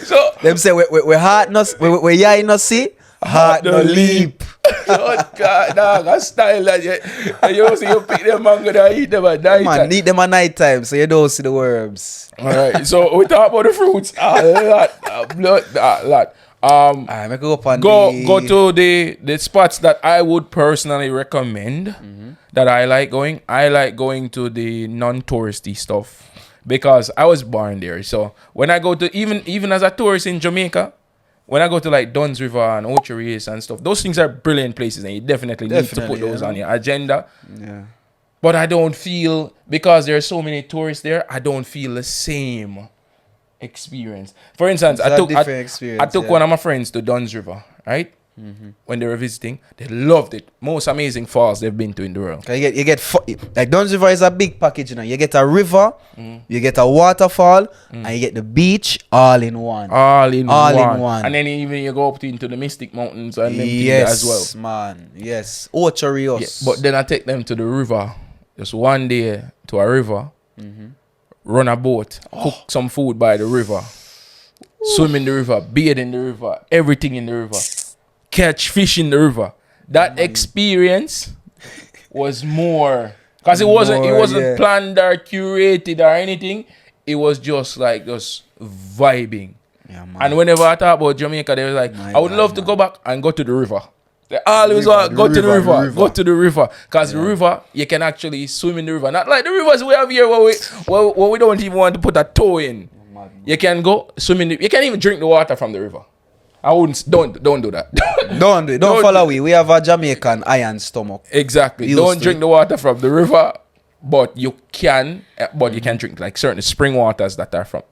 S1: So
S2: Them say we heart no we eye no see, heart no leap.
S1: oh God, dog, a style that you see you pick them mango and eat them at night.
S2: Man, eat them at night time so you don't see the worms.
S1: Alright, so we talk about the fruits a lot.
S2: Alright, make go up on
S1: Go to the spots that I would personally recommend that I like going. I like going to the non-touristy stuff because I was born there. So when I go to even as a tourist in Jamaica, when I go to like Dunn's River and Ocho Rios and stuff, those things are brilliant places and you definitely need to put those on your agenda.
S2: Yeah.
S1: But I don't feel, because there are so many tourists there, I don't feel the same experience. For instance, I took one of my friends to Dunn's River, right? When they were visiting, they loved it. Most amazing falls they've been to in the world.
S2: You get like Dunn's River is a big package, you know. You get a river, you get a waterfall, and you get the beach all in one.
S1: All in one.
S2: And
S1: And then even you go up into the Mystic Mountains and them things as well.
S2: Yes, man. Yes. Ocho Rios.
S1: Yeah, but then I take them to the river, just one day to a river, run a boat, cook some food by the river, swim in the river, bathe in the river, everything in the river, catch fish in the river. That experience was more, because it wasn't planned or curated or anything. It was just like just vibing.
S2: Yeah, man.
S1: And whenever I talk about Jamaica, they was like, I would love to go back and go to the river. They always
S2: River,
S1: want go to the river.
S2: river.
S1: Go to the river. Because the river, you can actually swim in the river. Not like the rivers we have here where we don't even want to put a toe in. You can go swim in the, you can even drink the water from the river. I wouldn't, don't do that.
S2: Don't do it. Don't follow we. We have a Jamaican iron stomach.
S1: Exactly.
S2: Used
S1: Don't
S2: to.
S1: drink the water from the river, but you can drink like certain spring waters that are from.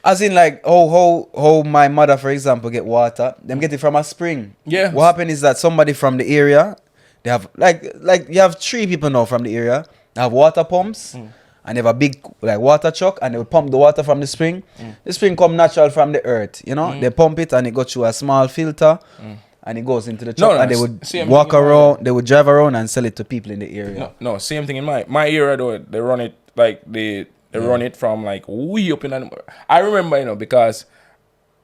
S2: As in like how my mother, for example, get water. Them get it from a spring.
S1: Yeah.
S2: What happened is that somebody from the area, they have like you have 3 people now from the area. They have water pumps. And they have a big like water truck and they will pump the water from the spring. The spring come natural from the earth, you know. They pump it and it goes through a small filter and it goes into the truck and they would walk around, they would drive around and sell it to people in the area.
S1: No, same thing in my area though. They run it like they run it from like way up in. I remember, you know, because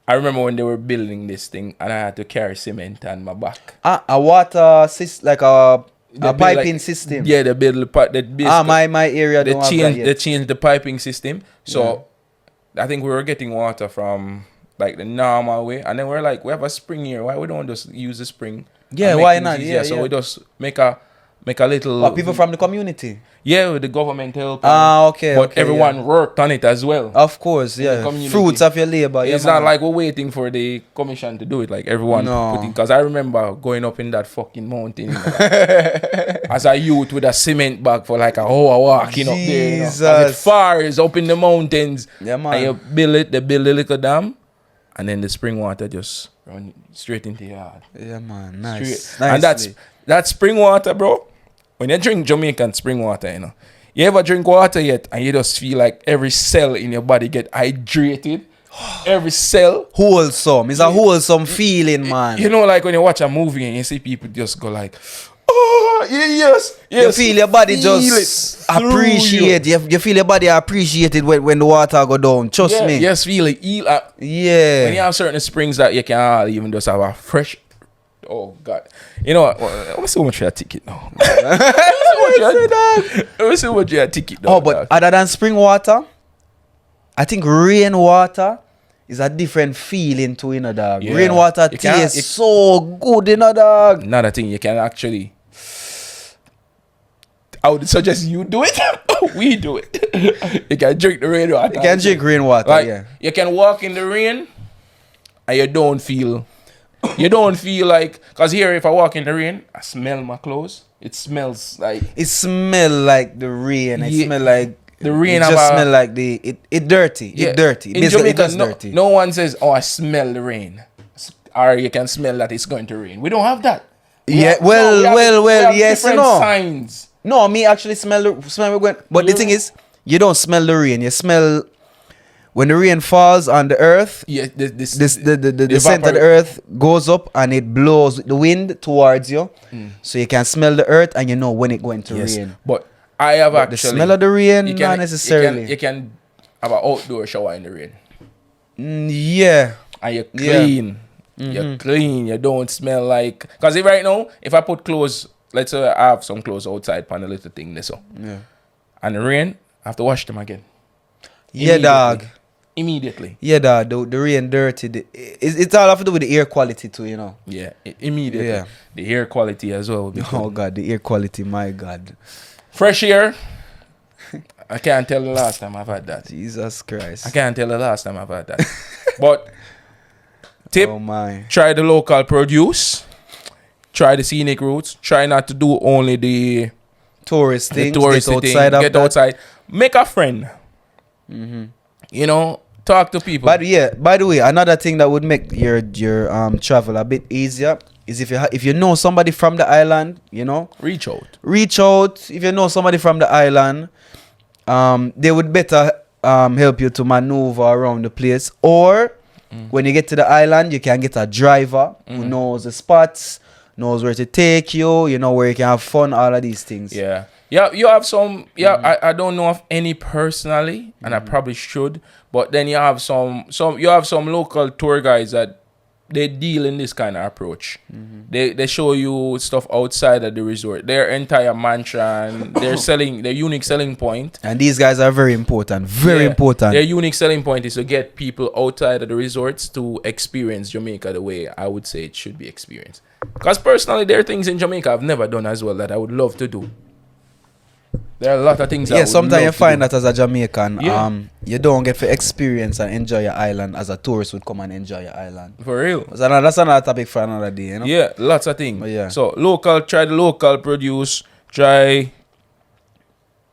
S1: I remember when they were building this thing and I had to carry cement on my back.
S2: A water system, like a piping system.
S1: Yeah, they build the pipe.
S2: My area don't have that yet.
S1: They changed the piping system. So I think we were getting water from like the normal way, and then we're like, we have a spring here. Why we don't just use the spring?
S2: Yeah, why not? Yeah,
S1: so we just make a little.
S2: People from the community.
S1: Yeah, with the government help.
S2: Okay.
S1: But everyone worked on it as well.
S2: Of course, yeah. Fruits of your labor.
S1: It's not like we're waiting for the commission to do it. Like everyone put in. Because I remember going up in that fucking mountain, you know, like, as a youth with a cement bag for like a hour walking up there. You know, 'cause it's far, it's up in the mountains.
S2: Yeah, man.
S1: And you build it, they build a little dam, and then the spring water just run straight into your yard.
S2: Yeah, man. Nice.
S1: And that's spring water, bro. When you drink Jamaican spring water, you know, you ever drink water yet and you just feel like every cell in your body get hydrated? Every cell.
S2: Wholesome. It's a wholesome feeling, man.
S1: You know, like when you watch a movie and you see people just go like, oh, yes.
S2: You feel your body just appreciate. You feel your body appreciated when the water go down. Trust me.
S1: Yes, feel it.
S2: Yeah.
S1: When you have certain springs that you can even just have a fresh. Oh God! You know what? Let me see how much your ticket now. Let me see what your ticket now.
S2: Oh, but other than spring water, I think rainwater is a different feeling to, you know, dog.
S1: Yeah.
S2: Rainwater tastes so good, you know, dog.
S1: Another thing you can actually. I would suggest you do it. We do it. You can drink the rainwater.
S2: You can drink rainwater,
S1: like,
S2: yeah.
S1: You can walk in the rain, and you don't feel like, because here if I walk in the rain, I smell my clothes. It smells like
S2: the rain. It smell like
S1: the rain.
S2: It just smell like it dirty. It dirty.
S1: In Jamaica,
S2: dirty.
S1: No one says, "Oh, I smell the rain," or you can smell that it's going to rain. We don't have that. We have
S2: yes, you know.
S1: Signs.
S2: No, me actually smell when. But the thing is, you don't smell the rain. You smell. When the rain falls on the earth, the scent of the earth goes up and it blows the wind towards you. So you can smell the earth and you know when it's going to rain.
S1: But I have actually...
S2: The smell of the rain, not necessarily.
S1: You can have an outdoor shower in the rain.
S2: Yeah.
S1: And you're clean. You're clean. You don't smell like... Because right now, if I put clothes... Let's say I have some clothes outside on a little thing.
S2: Yeah.
S1: And the rain, I have to wash them again.
S2: Yeah, dog.
S1: Immediately.
S2: Yeah, dog. The rain dirty. It's all have to do with the air quality too, you know.
S1: Yeah, immediately.
S2: Yeah.
S1: The air quality as well.
S2: Oh God, the air quality, my God.
S1: Fresh air. I can't tell the last time I've had that.
S2: Jesus Christ.
S1: I can't tell the last time I've had that. But tip,
S2: oh my.
S1: Try the local produce. Try the scenic routes. Try not to do only the
S2: tourist things.
S1: Get outside. Make a friend. You know, talk to people.
S2: But yeah, by the way, another thing that would make your travel a bit easier is if you know somebody from the island, you know,
S1: reach out.
S2: If you know somebody from the island, they would better help you to maneuver around the place. Or when you get to the island, you can get a driver who knows the spots, knows where to take you, you know, where you can have fun, all of these things.
S1: Yeah. Yeah, you have some. Yeah, I don't know of any personally, and I probably should. But then you have some local tour guides that they deal in this kind of approach. They show you stuff outside of the resort. Their entire mantra and their unique selling point.
S2: And these guys are very important. Very important.
S1: Their unique selling point is to get people outside of the resorts to experience Jamaica the way I would say it should be experienced. Because personally, there are things in Jamaica I've never done as well that I would love to do. There are a lot of things.
S2: Yeah, sometimes you find that as a Jamaican, you don't get to experience and enjoy your island as a tourist would come and enjoy your island.
S1: For real.
S2: So that's another topic for another day, you know?
S1: Yeah, lots of things.
S2: Yeah.
S1: So try the local produce, try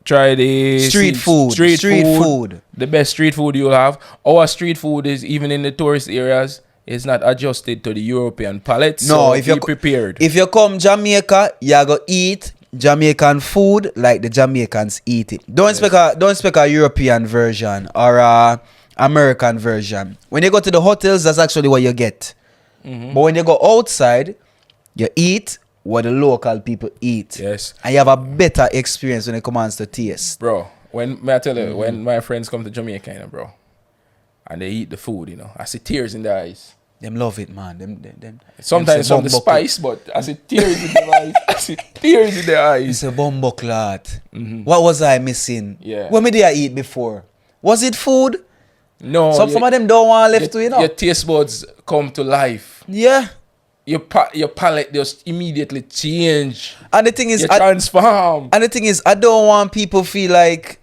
S1: the
S2: Street food.
S1: The best street food you'll have. Our street food is even in the tourist areas. It's not adjusted to the European palate.
S2: No,
S1: so
S2: if
S1: be
S2: you
S1: prepared.
S2: If you come Jamaica, you go eat Jamaican food like the Jamaicans eat it. Don't expect a European version or a American version. When you go to the hotels, that's actually what you get. But when you go outside, you eat what the local people eat.
S1: Yes.
S2: And you have a better experience when it comes to taste.
S1: Bro, when my friends come to Jamaica, you know, bro, and they eat the food, you know, I see tears in their eyes.
S2: Them love it, man. Them
S1: Sometimes some the spice, but I see tears in their eyes. I see tears in their eyes.
S2: It's a bumbo clot. What was I missing?
S1: Yeah.
S2: What did I eat before? Was it food?
S1: No.
S2: Some of them don't want left to, you know.
S1: Your taste buds come to life.
S2: Yeah.
S1: Your palate just immediately change.
S2: And the thing is,
S1: transform.
S2: And the thing is, I don't want people feel like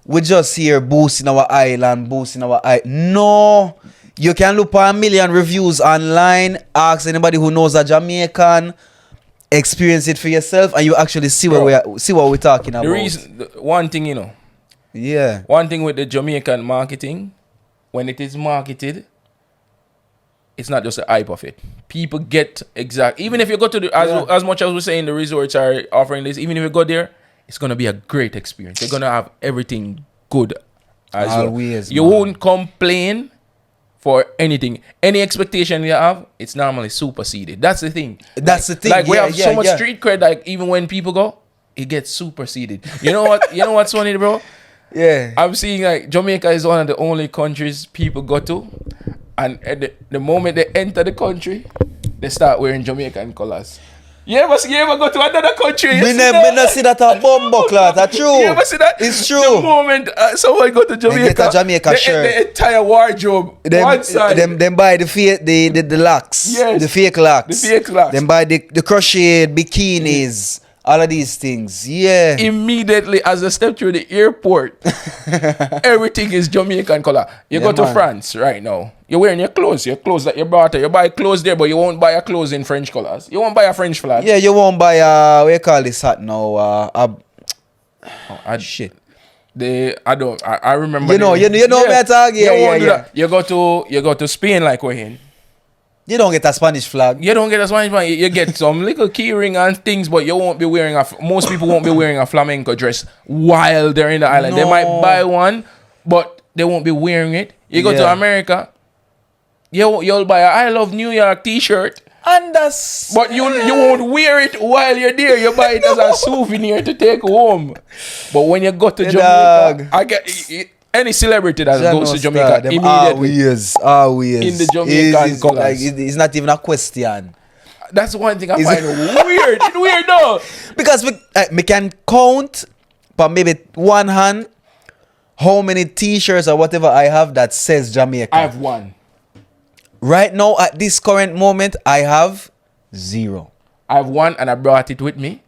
S2: we just here boosting our island, No. You can look for a million reviews online, ask anybody who knows a Jamaican, experience it for yourself, and you actually see what we're talking about.
S1: One thing, you know.
S2: Yeah.
S1: One thing with the Jamaican marketing, when it is marketed, it's not just the hype of it. People get even if you go to as much as we're saying the resorts are offering this, even if you go there, it's gonna be a great experience. You're gonna have everything good as
S2: always,
S1: well. You won't complain for anything. Any expectation you have, it's normally superseded. That's the thing. Like we have so much street cred, like even when people go, it gets superseded. You know what? You know what's funny, bro?
S2: Yeah.
S1: I'm seeing like Jamaica is one of the only countries people go to, and at the moment they enter the country, they start wearing Jamaican colors. You ever go to another country?
S2: Me never see that a bumbo clot. That's true.
S1: You ever see that?
S2: It's true.
S1: The moment someone go to Jamaica,
S2: get a Jamaica shirt.
S1: The entire wardrobe. One side.
S2: Them buy the locks.
S1: Yes.
S2: The fake locks.
S1: The fake locks.
S2: Them buy the crocheted bikinis. All of these things. Yeah.
S1: Immediately as I step through the airport, everything is Jamaican color. You go to France right now. You're wearing your clothes that you bought. You buy clothes there, but you won't buy a clothes in French colors. You won't buy a French flag.
S2: Yeah, you won't buy what you call this hat now? Shit.
S1: I remember.
S2: You know what I'm talking. Yeah.
S1: You go to Spain like we're in.
S2: You don't get a Spanish flag.
S1: You don't get a Spanish flag. You get some little keyring and things, but you won't be wearing most people won't be wearing a flamenco dress while they're in the island.
S2: No.
S1: They might buy one, but they won't be wearing it. You go to America, you'll buy a I Love New York t-shirt.
S2: And that's...
S1: But you won't wear it while you're there. You buy it as a souvenir to take home. But when you go to Jamaica, I get... Any celebrity that goes to Jamaica immediately
S2: always
S1: in the Jamaican colors.
S2: Like, it's not even a question.
S1: That's one thing I find weird. It's weird though.
S2: Because we can count, but maybe one hand, how many t-shirts or whatever I have that says Jamaica.
S1: I have one.
S2: Right now, at this current moment, I have 0.
S1: I have one and I brought it with me.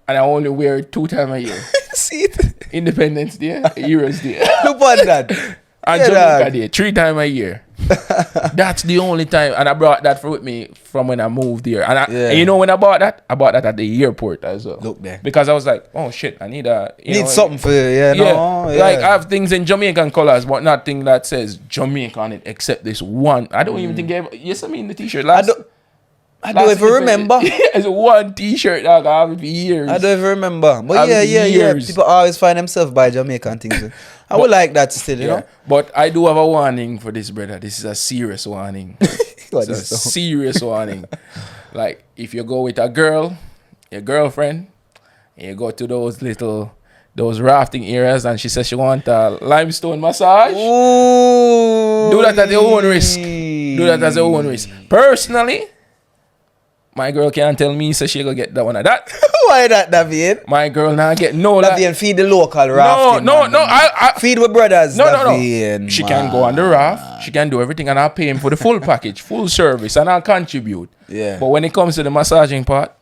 S1: And I only wear it 2 times a year.
S2: See it?
S1: Independence Day, Heroes Day.
S2: Look at that.
S1: And Jamaica Day, 3 times a year. That's the only time. And I brought that with me from when I moved here. And you know when I bought that? I bought that at the airport as well.
S2: Look there.
S1: Because I was like, oh shit, I need a...
S2: Need something for you,
S1: Like I have things in Jamaican colors, but nothing that says Jamaica on it except this one. I don't even think I ever... Yes, I mean the t-shirt last...
S2: I don't even remember.
S1: It's one t-shirt that I have it for years.
S2: I don't even remember. But yeah. People always find themselves by Jamaican things. I would like that still, you know.
S1: But I do have a warning for this, brother. This is a serious warning. It's a serious warning. Like, if you go with a girl, your girlfriend, and you go to those rafting areas and she says she want a limestone massage,
S2: Ooh.
S1: do that at your own risk. Do Do that as your own risk. Personally, my girl can't tell me so she go get that one of that.
S2: Why that, David?
S1: My girl not get no
S2: David,
S1: that.
S2: feed the local rafting.
S1: No. I
S2: feed with brothers.
S1: no.
S2: David,
S1: She can go on the raft. She can do everything, and I'll pay him for the full package, full service, and I'll contribute.
S2: Yeah.
S1: But when it comes to the massaging part,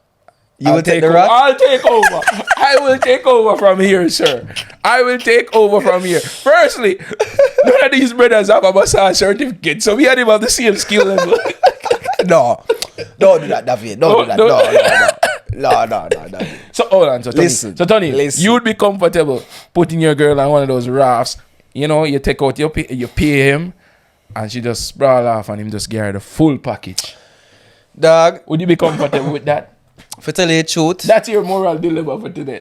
S2: You will take the raft?
S1: I'll take over. I will take over from here, sir. I will take over from here. Firstly, none of these brothers have a massage certificate, so we had him have the same skill level.
S2: No. Don't do that, David. Don't do that. No. David.
S1: So hold on. So Tony,
S2: Listen.
S1: you would be comfortable putting your girl on one of those rafts. You know, you take out you pay him, and she just sprawl off, and him just get her the full package.
S2: Dog,
S1: Would you be comfortable with that?
S2: for tell you the truth,
S1: That's your moral dilemma for today.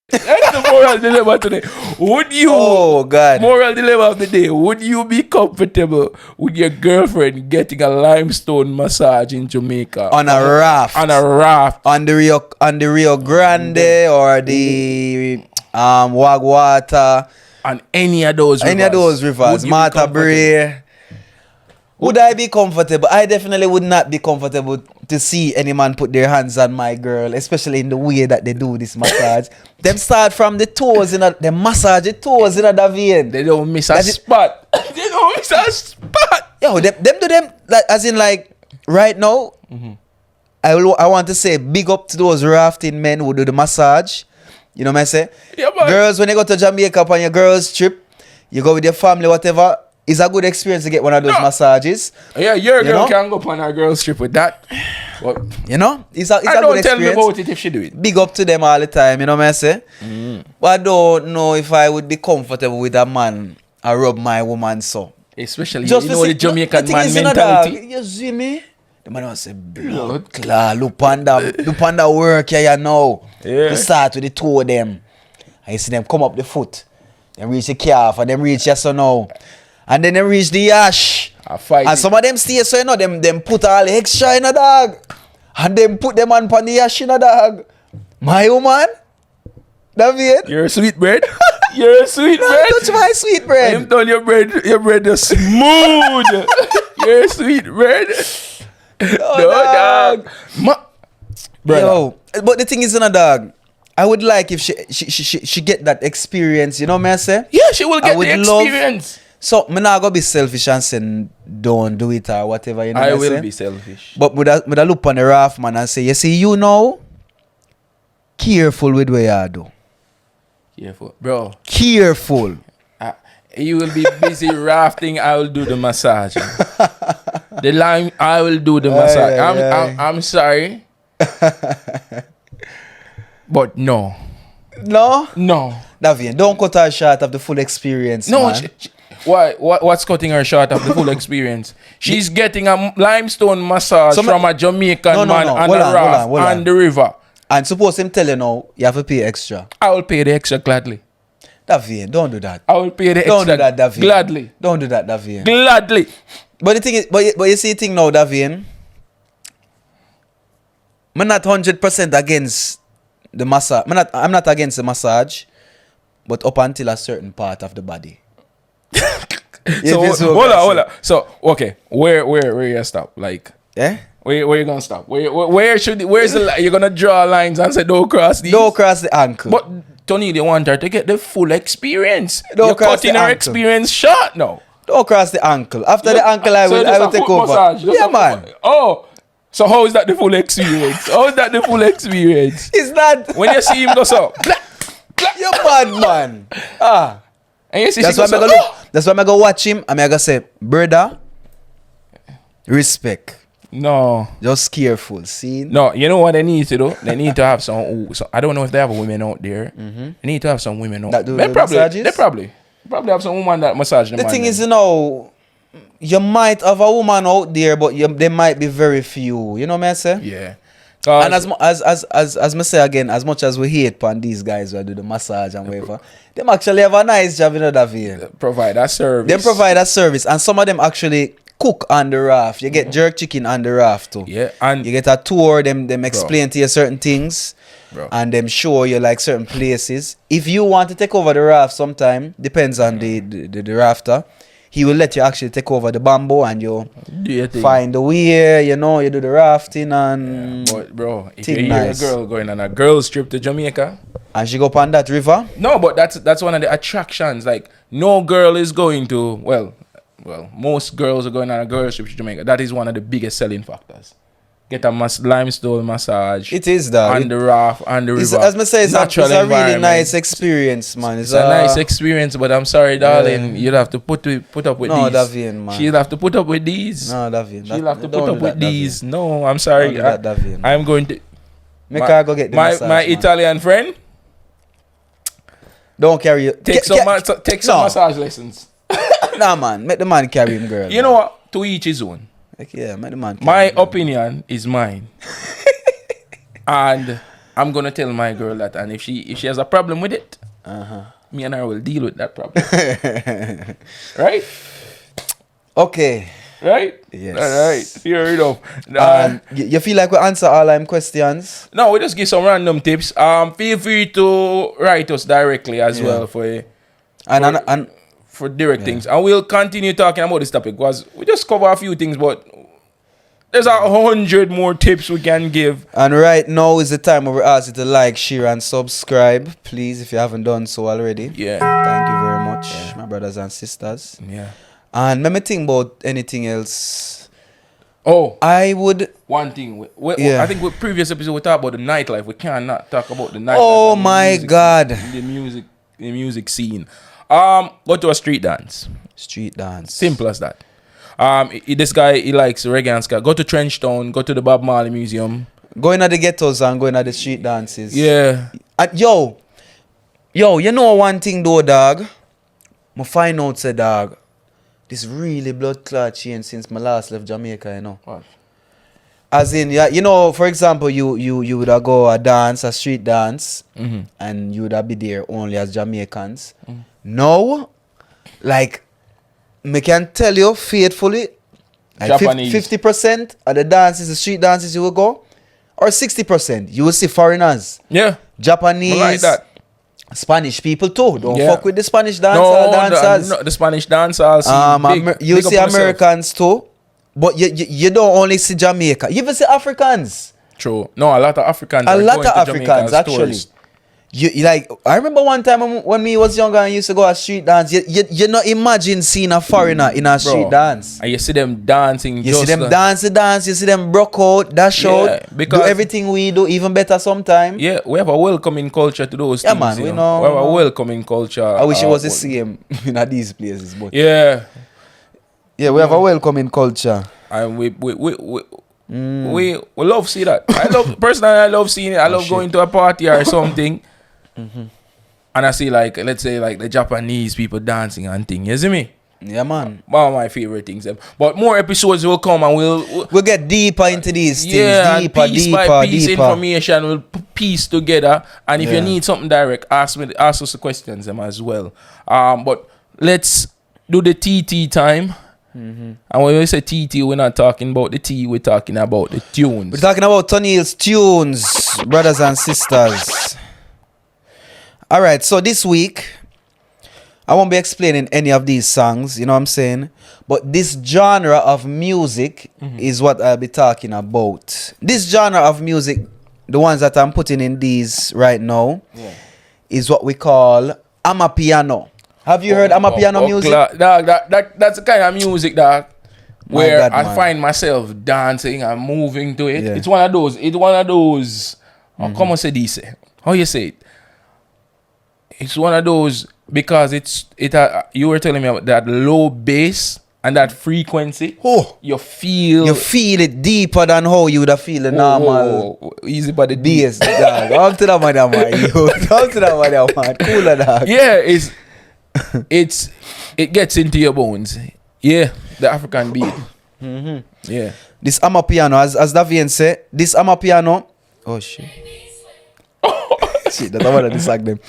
S1: That's the moral dilemma today. Would you,
S2: oh God,
S1: moral dilemma of the day, would you be comfortable with your girlfriend getting a limestone massage in Jamaica?
S2: on a raft,
S1: On a raft.
S2: on the Rio Grande or the Wagwata,
S1: On any of those rivers. Would you be
S2: Mata
S1: comfortable?
S2: Bray. Would I be comfortable? I definitely would not be comfortable to see any man put their hands on my girl, especially in the way that they do this massage. Them start from the toes, they massage the toes in the vein.
S1: They don't miss a spot. They don't miss a spot.
S2: Yo, them do them like as in like right now. I want to say big up to those rafting men who do the massage. You know what I say?
S1: Yeah, man.
S2: Girls, when you go to Jamaica on your girls trip, you go with your family, whatever. It's a good experience to get one of those massages.
S1: Yeah, your
S2: You
S1: girl
S2: know?
S1: can go on her girl's trip with that. But
S2: You know, it's a
S1: I
S2: good
S1: don't tell me
S2: experience.
S1: about it if she do it.
S2: Big up to them all the time, you know what I say? But I don't know if I would be comfortable with a man I rub my woman so.
S1: Especially,
S2: Just
S1: you know,
S2: to
S1: the
S2: see-
S1: Jamaican
S2: the thing
S1: man
S2: is, you know,
S1: mentality.
S2: dog, you see me? The man will say, blood clot, look on that work here, you know.
S1: Yeah.
S2: To start with the two of them. I see them come up the foot. Then reach the calf, and them reach yes or no. And then they reach the ash.
S1: I fight
S2: And
S1: it.
S2: some of them stay so you know, them put all the extra in a dog. And them put them on the ash in a dog. My woman, David.
S1: You're a sweet bread. You're a sweet
S2: Don't
S1: bread.
S2: touch my sweet
S1: I'm
S2: bread.
S1: telling your bread is smooth. You're a sweet bread. No, dog. Brother.
S2: Yo, but the thing is, in a dog, I would like if she get that experience. You know what I say?
S1: Yeah, she will
S2: I
S1: get
S2: would
S1: the
S2: love-
S1: experience.
S2: So, I'm not gonna be selfish and say don't do it or whatever. You know
S1: I
S2: what
S1: will
S2: say?
S1: be selfish.
S2: But with a look on the raft, man, and say, you see, you know, careful with what you do.
S1: Careful. Bro,
S2: Careful.
S1: you will be busy rafting. I will do the massage. The lime, I will do the massage. I'm sorry. But no.
S2: No? Davian, don't cut her short of the full experience,
S1: No,
S2: man.
S1: why? What's cutting her short of the full experience? She's getting a limestone massage
S2: So
S1: from a Jamaican
S2: No,
S1: man on
S2: hold
S1: the
S2: on,
S1: raft
S2: hold on.
S1: on the river.
S2: And suppose him tell you now, you have to pay extra.
S1: I will pay the extra gladly.
S2: Davian, don't do that.
S1: I will pay the
S2: Don't
S1: extra
S2: do that, Davian.
S1: gladly.
S2: Don't do that, Davian.
S1: Gladly.
S2: But the thing is, but you see the thing now, Davian. I'm not 100% against the massage. I'm not against the massage, but up until a certain part of the body.
S1: So hold on. So okay, where you stop? Like,
S2: Yeah?
S1: where you gonna stop? Where's the line? You're gonna draw lines and say don't cross these.
S2: Don't cross the ankle.
S1: But Tony, they want her to get the full experience.
S2: Don't
S1: You're
S2: cross
S1: cutting
S2: the
S1: her
S2: ankle.
S1: experience short now.
S2: Don't cross the ankle. After the ankle, I
S1: So
S2: will
S1: just a
S2: take
S1: foot
S2: over.
S1: massage, just
S2: Yeah,
S1: a foot
S2: man.
S1: Oh, so how is that the full experience? How is that the full experience?
S2: It's not.
S1: When you see him go so, black,
S2: You're bad, man.
S1: and you see
S2: That's
S1: she
S2: why
S1: go
S2: I'm
S1: so,
S2: gonna look. That's why I'm gonna watch him. I'm gonna say, brother, respect.
S1: No,
S2: Just careful. See?
S1: no. You know what they need to do? They need to have some. So I don't know if they have women out there. They need to have some women out.
S2: That do
S1: They
S2: the
S1: probably,
S2: massages?
S1: they probably have some woman that massage
S2: The thing is, you know, you might have a woman out there, but there might be very few. You know what I say?
S1: yeah.
S2: And as me say again, as much as we hate on these guys who do the massage and whatever, them actually have a nice job in that vein.
S1: provide that service.
S2: Them provide a service, and some of them actually cook on the raft. You get jerk chicken on the raft too.
S1: Yeah, and
S2: You get a tour. Them explain to you certain things.
S1: Bro.
S2: and them show you like certain places. If you want to take over the raft sometime, depends on the rafter. He will let you actually take over the bamboo and you
S1: Do your thing.
S2: find the weir, you know, you do the rafting and
S1: But bro, if
S2: Thing
S1: you hear
S2: nice.
S1: a girl going on a girls trip to Jamaica,
S2: and she go up on that river.
S1: no, but that's one of the attractions. Like no girl is going to well, most girls are going on a girls trip to Jamaica. That is one of the biggest selling factors. Get a limestone massage.
S2: It is that.
S1: On the raft, on the
S2: It's,
S1: river.
S2: as I say, it's a really
S1: environment.
S2: nice experience, man.
S1: It's a nice experience, but I'm sorry, darling.
S2: Yeah.
S1: You'd have to put up with
S2: No,
S1: these.
S2: Davian, man.
S1: She'll have to put up with these.
S2: No, Davian.
S1: She'll have to
S2: Don't
S1: put up
S2: do
S1: with
S2: that,
S1: these.
S2: Davian.
S1: No, I'm sorry.
S2: Don't do that, Davian.
S1: I'm going to.
S2: Make her go get the
S1: my
S2: massage,
S1: my
S2: man.
S1: Italian friend.
S2: Don't carry you.
S1: Take some massage lessons.
S2: Nah, man. Make the man carry him, girl.
S1: You know what? To each his own.
S2: Like, yeah, make the man carry
S1: My
S2: him, girl.
S1: opinion is mine. And I'm gonna tell my girl that, and if she has a problem with it, me and her will deal with that problem. Right?
S2: Okay.
S1: Right?
S2: Yes.
S1: All right. Fair enough.
S2: You feel like we answer all them questions?
S1: No, we just give some random tips. Feel free to write us directly as well for direct things, and we'll continue talking about this topic because we just cover a few things, but there's 100 more tips we can give.
S2: And right now is the time where we ask you to like, share, and subscribe, please, if you haven't done so already.
S1: Yeah.
S2: Thank you very much, my brothers and sisters.
S1: Yeah.
S2: And let me think about anything else.
S1: Oh,
S2: I would.
S1: one thing.
S2: Yeah.
S1: I think with previous episode we talked about the nightlife. We cannot talk about the nightlife.
S2: Oh
S1: and the
S2: my
S1: music
S2: God.
S1: scene, the music scene. Go to a street dance.
S2: Street dance.
S1: Simple as that. This guy, he likes reggae and ska. Go to Trenchtown. Go to the Bob Marley Museum.
S2: Going at the ghettos and going at the street dances.
S1: Yeah.
S2: Yo, you know one thing though, dog? I find out, say, dog, this really blood clot change since my last left Jamaica, you know.
S1: What?
S2: As in, yeah, you know, for example, you would go a dance, a street dance, and you would be there only as Jamaicans. Now, like, me can tell you faithfully, like
S1: Japanese.
S2: 50% of the dances, the street dances you will go, or 60%, you will see foreigners.
S1: Yeah.
S2: Japanese,
S1: I like that.
S2: Spanish people too. Don't
S1: Yeah.
S2: fuck with the Spanish dancers.
S1: The Spanish dancers.
S2: You see Americans too, but you don't only see Jamaica. You even see Africans.
S1: True. No, a lot of Africans.
S2: A
S1: are
S2: lot
S1: going
S2: of
S1: to Jamaica
S2: Africans
S1: as
S2: actually.
S1: tourists.
S2: You like, I remember one time when me was younger and used to go a street dance. You not imagine seeing a foreigner in a street dance.
S1: And you see them dancing.
S2: You see them dance. You see them broke out, dash out,
S1: because
S2: do everything we do, even better sometime.
S1: Yeah, we have a welcoming culture to those
S2: Yeah,
S1: things.
S2: man,
S1: you
S2: we
S1: know.
S2: know.
S1: We have a welcoming culture.
S2: I wish it was the
S1: but-
S2: same in these places, but
S1: Yeah.
S2: yeah, we have a welcoming culture.
S1: And we love see that. I love seeing it. I love going to a party or something. And I see, like, let's say, like the Japanese people dancing and thing. You see me?
S2: Yeah, man.
S1: One of my favorite things. But more episodes will come and we'll
S2: get deeper into these things.
S1: yeah,
S2: Deeper,
S1: and piece
S2: deeper,
S1: by piece
S2: deeper.
S1: information will piece together. And if
S2: Yeah.
S1: you need something direct, ask us the questions them as well. But let's do the TT time. And when we say TT, we're not talking about the tea, we're talking about the tunes.
S2: We're talking about Tony's tunes, brothers and sisters. All right, so this week, I won't be explaining any of these songs, you know what I'm saying? But this genre of music is what I'll be talking about. This genre of music, the ones that I'm putting in these right now, is what we call amapiano. Have you heard amapiano music?
S1: That's the kind of music that where
S2: God,
S1: I
S2: man.
S1: find myself dancing and moving to it.
S2: Yeah.
S1: It's one of those. Come on, say this. How you say it? It's one of those because you were telling me about that low bass and that frequency.
S2: Oh,
S1: You feel
S2: it deeper than how you would have feel the normal
S1: easy by the
S2: bass, dog. Up to that man, Up to that man. Cooler, dog.
S1: Yeah, it gets into your bones. Yeah, the African beat. Yeah.
S2: This amapiano, as Davian said, this amapiano. Oh shit. Shit, that's what I dislike them.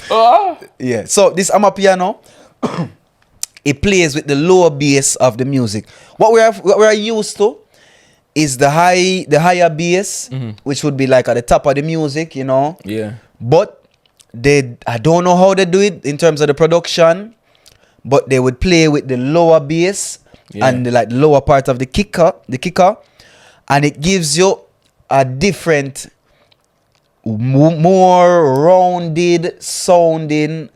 S2: Yeah. So this amapiano, it plays with the lower bass of the music. What we are used to is the higher bass, which would be like at the top of the music, you know.
S1: Yeah.
S2: But I don't know how they do it in terms of the production, but they would play with the lower bass and the lower part of the kicker, and it gives you a different, more rounded sounding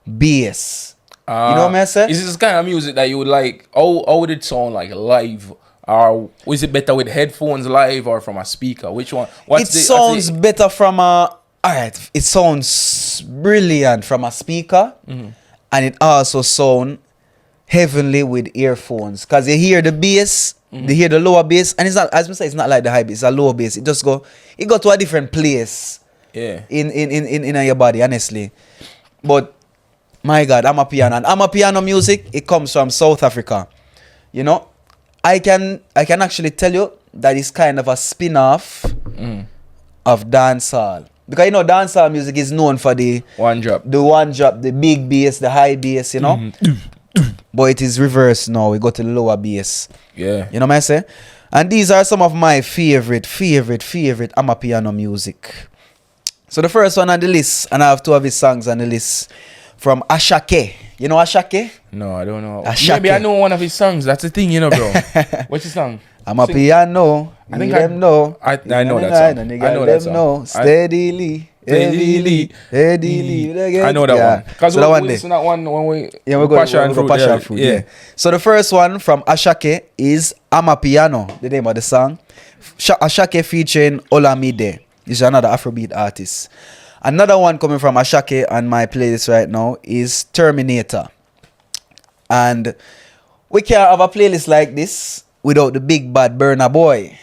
S2: bass. You know what I'm saying?
S1: Is this kind of music that you would like? How would it sound like live? Or is it better with headphones live or from a speaker? Which one?
S2: Sounds better from a... Alright, it sounds brilliant from a speaker. And it also sounds heavenly with earphones. Because you hear the bass, you hear the lower bass. And it's not, as I say, it's not like the high bass. It's a lower bass. It go to a different place.
S1: Yeah.
S2: In your body, honestly. But... My God, I'm a piano. And I'm a piano music. It comes from South Africa. You know, I can actually tell you that it's kind of a spin-off of dancehall. Because you know, dancehall music is known for the
S1: one drop,
S2: the big bass, the high bass, you know. But it is reversed now. We go to the lower bass.
S1: Yeah.
S2: You know what I say? And these are some of my favorite I'm a piano music. So the first one on the list, and I have two of his songs on the list. From Ashake. You know Ashake?
S1: No, I don't know.
S2: Ashake.
S1: Maybe I know one of his songs. That's the thing, you know, bro. What's his song?
S2: I'm a piano.
S1: I think
S2: I know.
S1: I know that song. I know that song.
S2: Steadily. Steadily.
S1: I know that one. Because
S2: so
S1: we listen to that one when we
S2: go Passion Fruit. Yeah. So the first one from Ashake is I'm a Piano, the name of the song. Ashake featuring Olamide. He's another Afrobeat artist. Another one coming from Ashake on my playlist right now is Terminator. And we can't have a playlist like this without the big bad Burna Boy.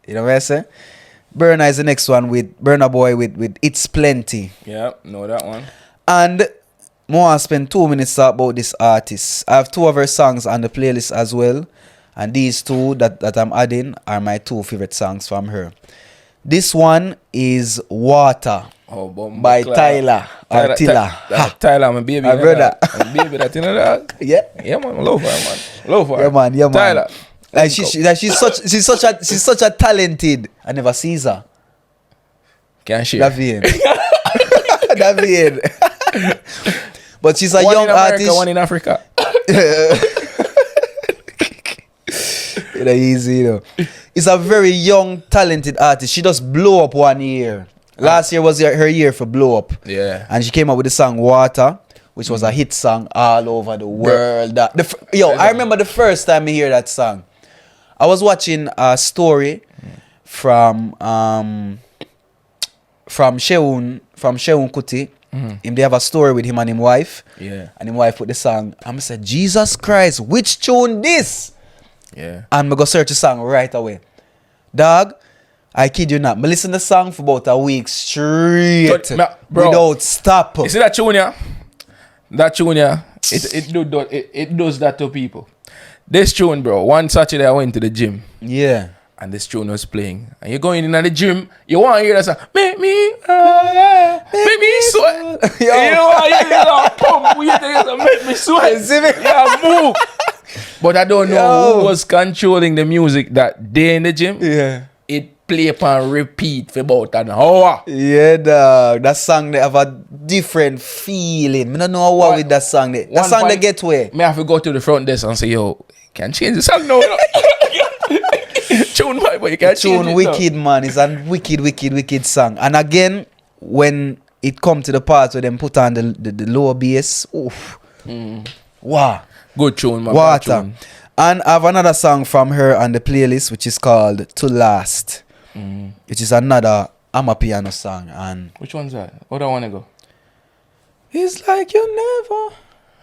S2: You know what I say? Burna is the next one with Burna Boy with It's Plenty.
S1: Yeah, know that one.
S2: And more I spend 2 minutes to talk about this artist. I have two of her songs on the playlist as well. And these two that I'm adding are my two favorite songs from her. This one is Water. By Tyler or Tilla.
S1: Tyler, my baby.
S2: My brother.
S1: My baby, that you know that?
S2: Yeah.
S1: Yeah, man. I love her, man. Love her.
S2: Yeah, man. Yeah, man.
S1: Tyler.
S2: Like she's such a talented. I never sees her.
S1: Can't share.
S2: That being. But she's a young artist.
S1: One in Africa.
S2: It's easy, you know. It's a very young, talented artist. She just blew up 1 year. Last year was her year for blow up.
S1: Yeah.
S2: And she came up with the song Water, which was a hit song all over the world. I remember the first time I hear that song. I was watching a story from Sheun Kuti. They have a story with him and his wife.
S1: Yeah.
S2: And his wife put the song. I'm said, Jesus Christ, which tune this?
S1: Yeah.
S2: And I go search the song right away. Dog, I kid you not. I listen to the song for about a week straight without stop.
S1: You see that tune, yeah? That tune, yeah? It does that to people. This tune, bro. One Saturday I went to the gym.
S2: Yeah.
S1: And this tune was playing. And you're going in the gym, you want to hear that song. Make me sweat. You know, make me sweat. Yeah, move. But I don't know who was controlling the music that day in the gym.
S2: Yeah.
S1: It play upon repeat for about an hour.
S2: Yeah, dog. That song, they have a different feeling. I don't know what with that song. That song, they get way.
S1: Me have to go to the front desk and say, yo, can't change the song now. Tune vibe, but you can't change it.
S2: Tune wicked, man. It's a wicked song. And again, when it come to the part where them put on the lower bass, oof. Wow.
S1: Good tune, man.
S2: Water. And I have another song from her on the playlist, which is called To Last. Which is another Amapiano song. And
S1: which one's that? Where do I want to go?
S2: It's like you never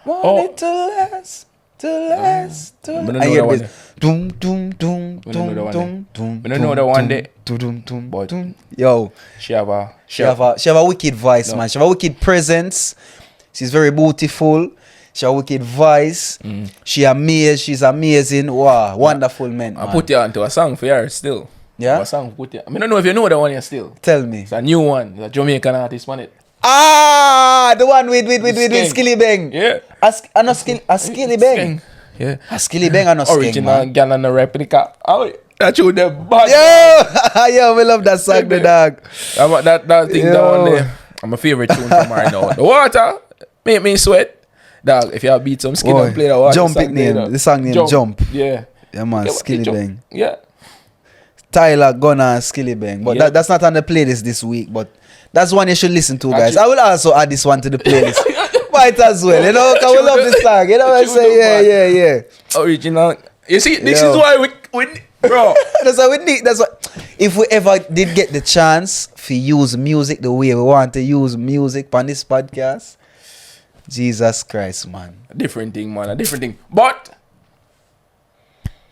S2: want it to last. To last. To last. I hear this. Doom, doom, doom, doom, doom, doom.
S1: I don't know that one day.
S2: But yo, she have a wicked voice, man. She have a wicked presence. She's very beautiful. She have a wicked voice. She's amazing. Wow, wonderful man.
S1: I put you onto a song for her still.
S2: Yeah?
S1: A song put you. I don't know if you know that one here still.
S2: Tell me.
S1: It's a new one. It's a Jamaican artist on it.
S2: Ah, the one with Skilly Bang.
S1: Yeah.
S2: A Skilly Bang.
S1: Yeah.
S2: A Skilly Bang and a
S1: Original
S2: Skeng,
S1: gal and a replica. Oh, That you the bad.
S2: Yo, we love that song, the dog.
S1: That thing down there. I'm a favorite tune from right now. The water make me sweat. Dog, if you have beat some skin and play the water.
S2: Jump it name. The song name Jump.
S1: Yeah.
S2: Yeah, man, Skilly Bang.
S1: Yeah.
S2: Tyler, Gunner, Skilly Bang. But that's not on the playlist this week, but that's one you should listen to, guys. I will also add this one to the playlist. Might as well, you know, because we love this song. You know what I say? Yeah.
S1: Original. You see, this is why we bro.
S2: That's what we need. That's what. If we ever did get the chance to use music the way we want to use music on this podcast, Jesus Christ, man.
S1: A different thing, man. A different thing. But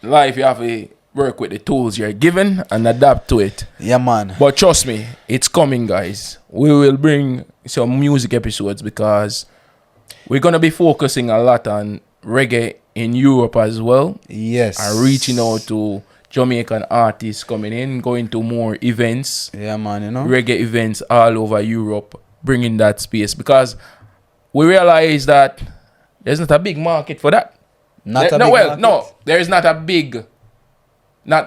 S1: life, you have to work with the tools you're given and adapt to it.
S2: Yeah, man.
S1: But trust me, it's coming, guys. We will bring some music episodes because we're going to be focusing a lot on reggae in Europe as well.
S2: Yes.
S1: And reaching out to Jamaican artists coming in, going to more events.
S2: Yeah, man, you know.
S1: Reggae events all over Europe, bringing that space. Because we realize that there's not a big market for that. Not the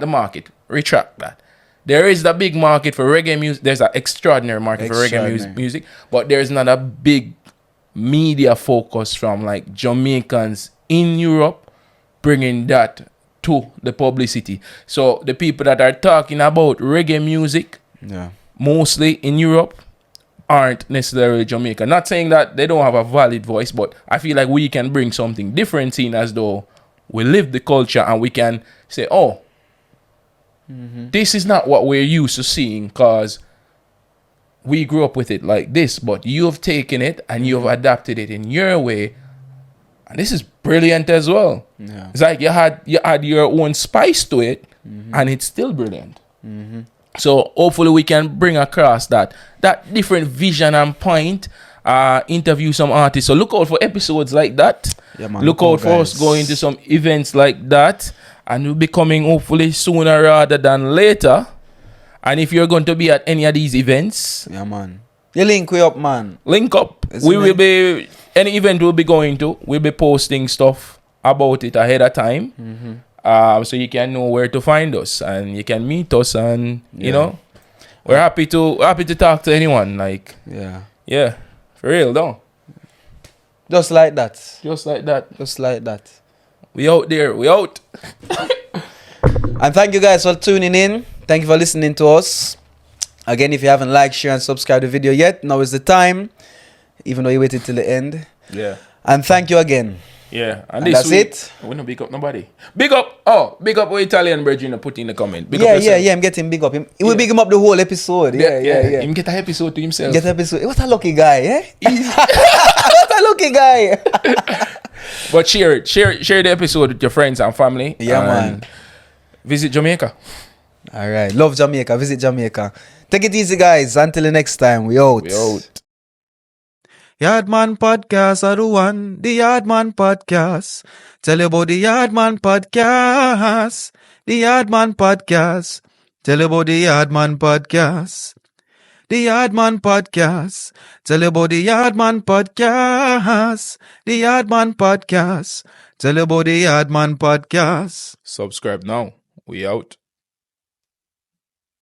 S1: market. Retract that. There is the big market for reggae music. There's an extraordinary market for reggae music, but there's not a big media focus from like Jamaicans in Europe bringing that to the publicity. So the people that are talking about reggae music, mostly in Europe, aren't necessarily Jamaican. Not saying that they don't have a valid voice, but I feel like we can bring something different, seen as though we live the culture and we can say, oh, this is not what we're used to seeing because we grew up with it like this, but you've taken it and you've adapted it in your way. And this is brilliant as well. Yeah. It's like you had your own spice to it and it's still brilliant. So hopefully we can bring across that different vision and point, interview some artists. So look out for episodes like that. Yeah, man, look out for us going to some events like that. And we'll be coming hopefully sooner rather than later. And if you're going to be at any of these events,
S2: yeah, man, you link we up, man.
S1: Link up. Will be any event we'll be going to. We'll be posting stuff about it ahead of time, so you can know where to find us and you can meet us. And you know, we're happy to talk to anyone. Like, yeah, for real, though.
S2: Just like that.
S1: We out there. We out.
S2: And thank you guys for tuning in. Thank you for listening to us. Again, if you haven't liked, share, and subscribed the video yet, now is the time. Even though you waited till the end. Yeah. And thank you again.
S1: Yeah.
S2: And that's it.
S1: We don't big up nobody. Big up our Italian brethren put in the comment.
S2: Big up I'm getting big up. He will big him up the whole episode. Yeah.
S1: Him get an episode to himself.
S2: What a lucky guy, eh? What a lucky guy.
S1: But share the episode with your friends and family.
S2: Yeah, man.
S1: Visit Jamaica.
S2: All right. Love Jamaica. Visit Jamaica. Take it easy, guys. Until the next time. We out. YaadMan Podcast are the one. The YaadMan Podcast. Tell you about the YaadMan Podcast. The YaadMan Podcast. Tell you about the YaadMan Podcast. The YaadMan Podcast. Tell you about the YaadMan Podcast. The YaadMan Podcast. Tell you about the YaadMan Podcast.
S1: Subscribe now. We out.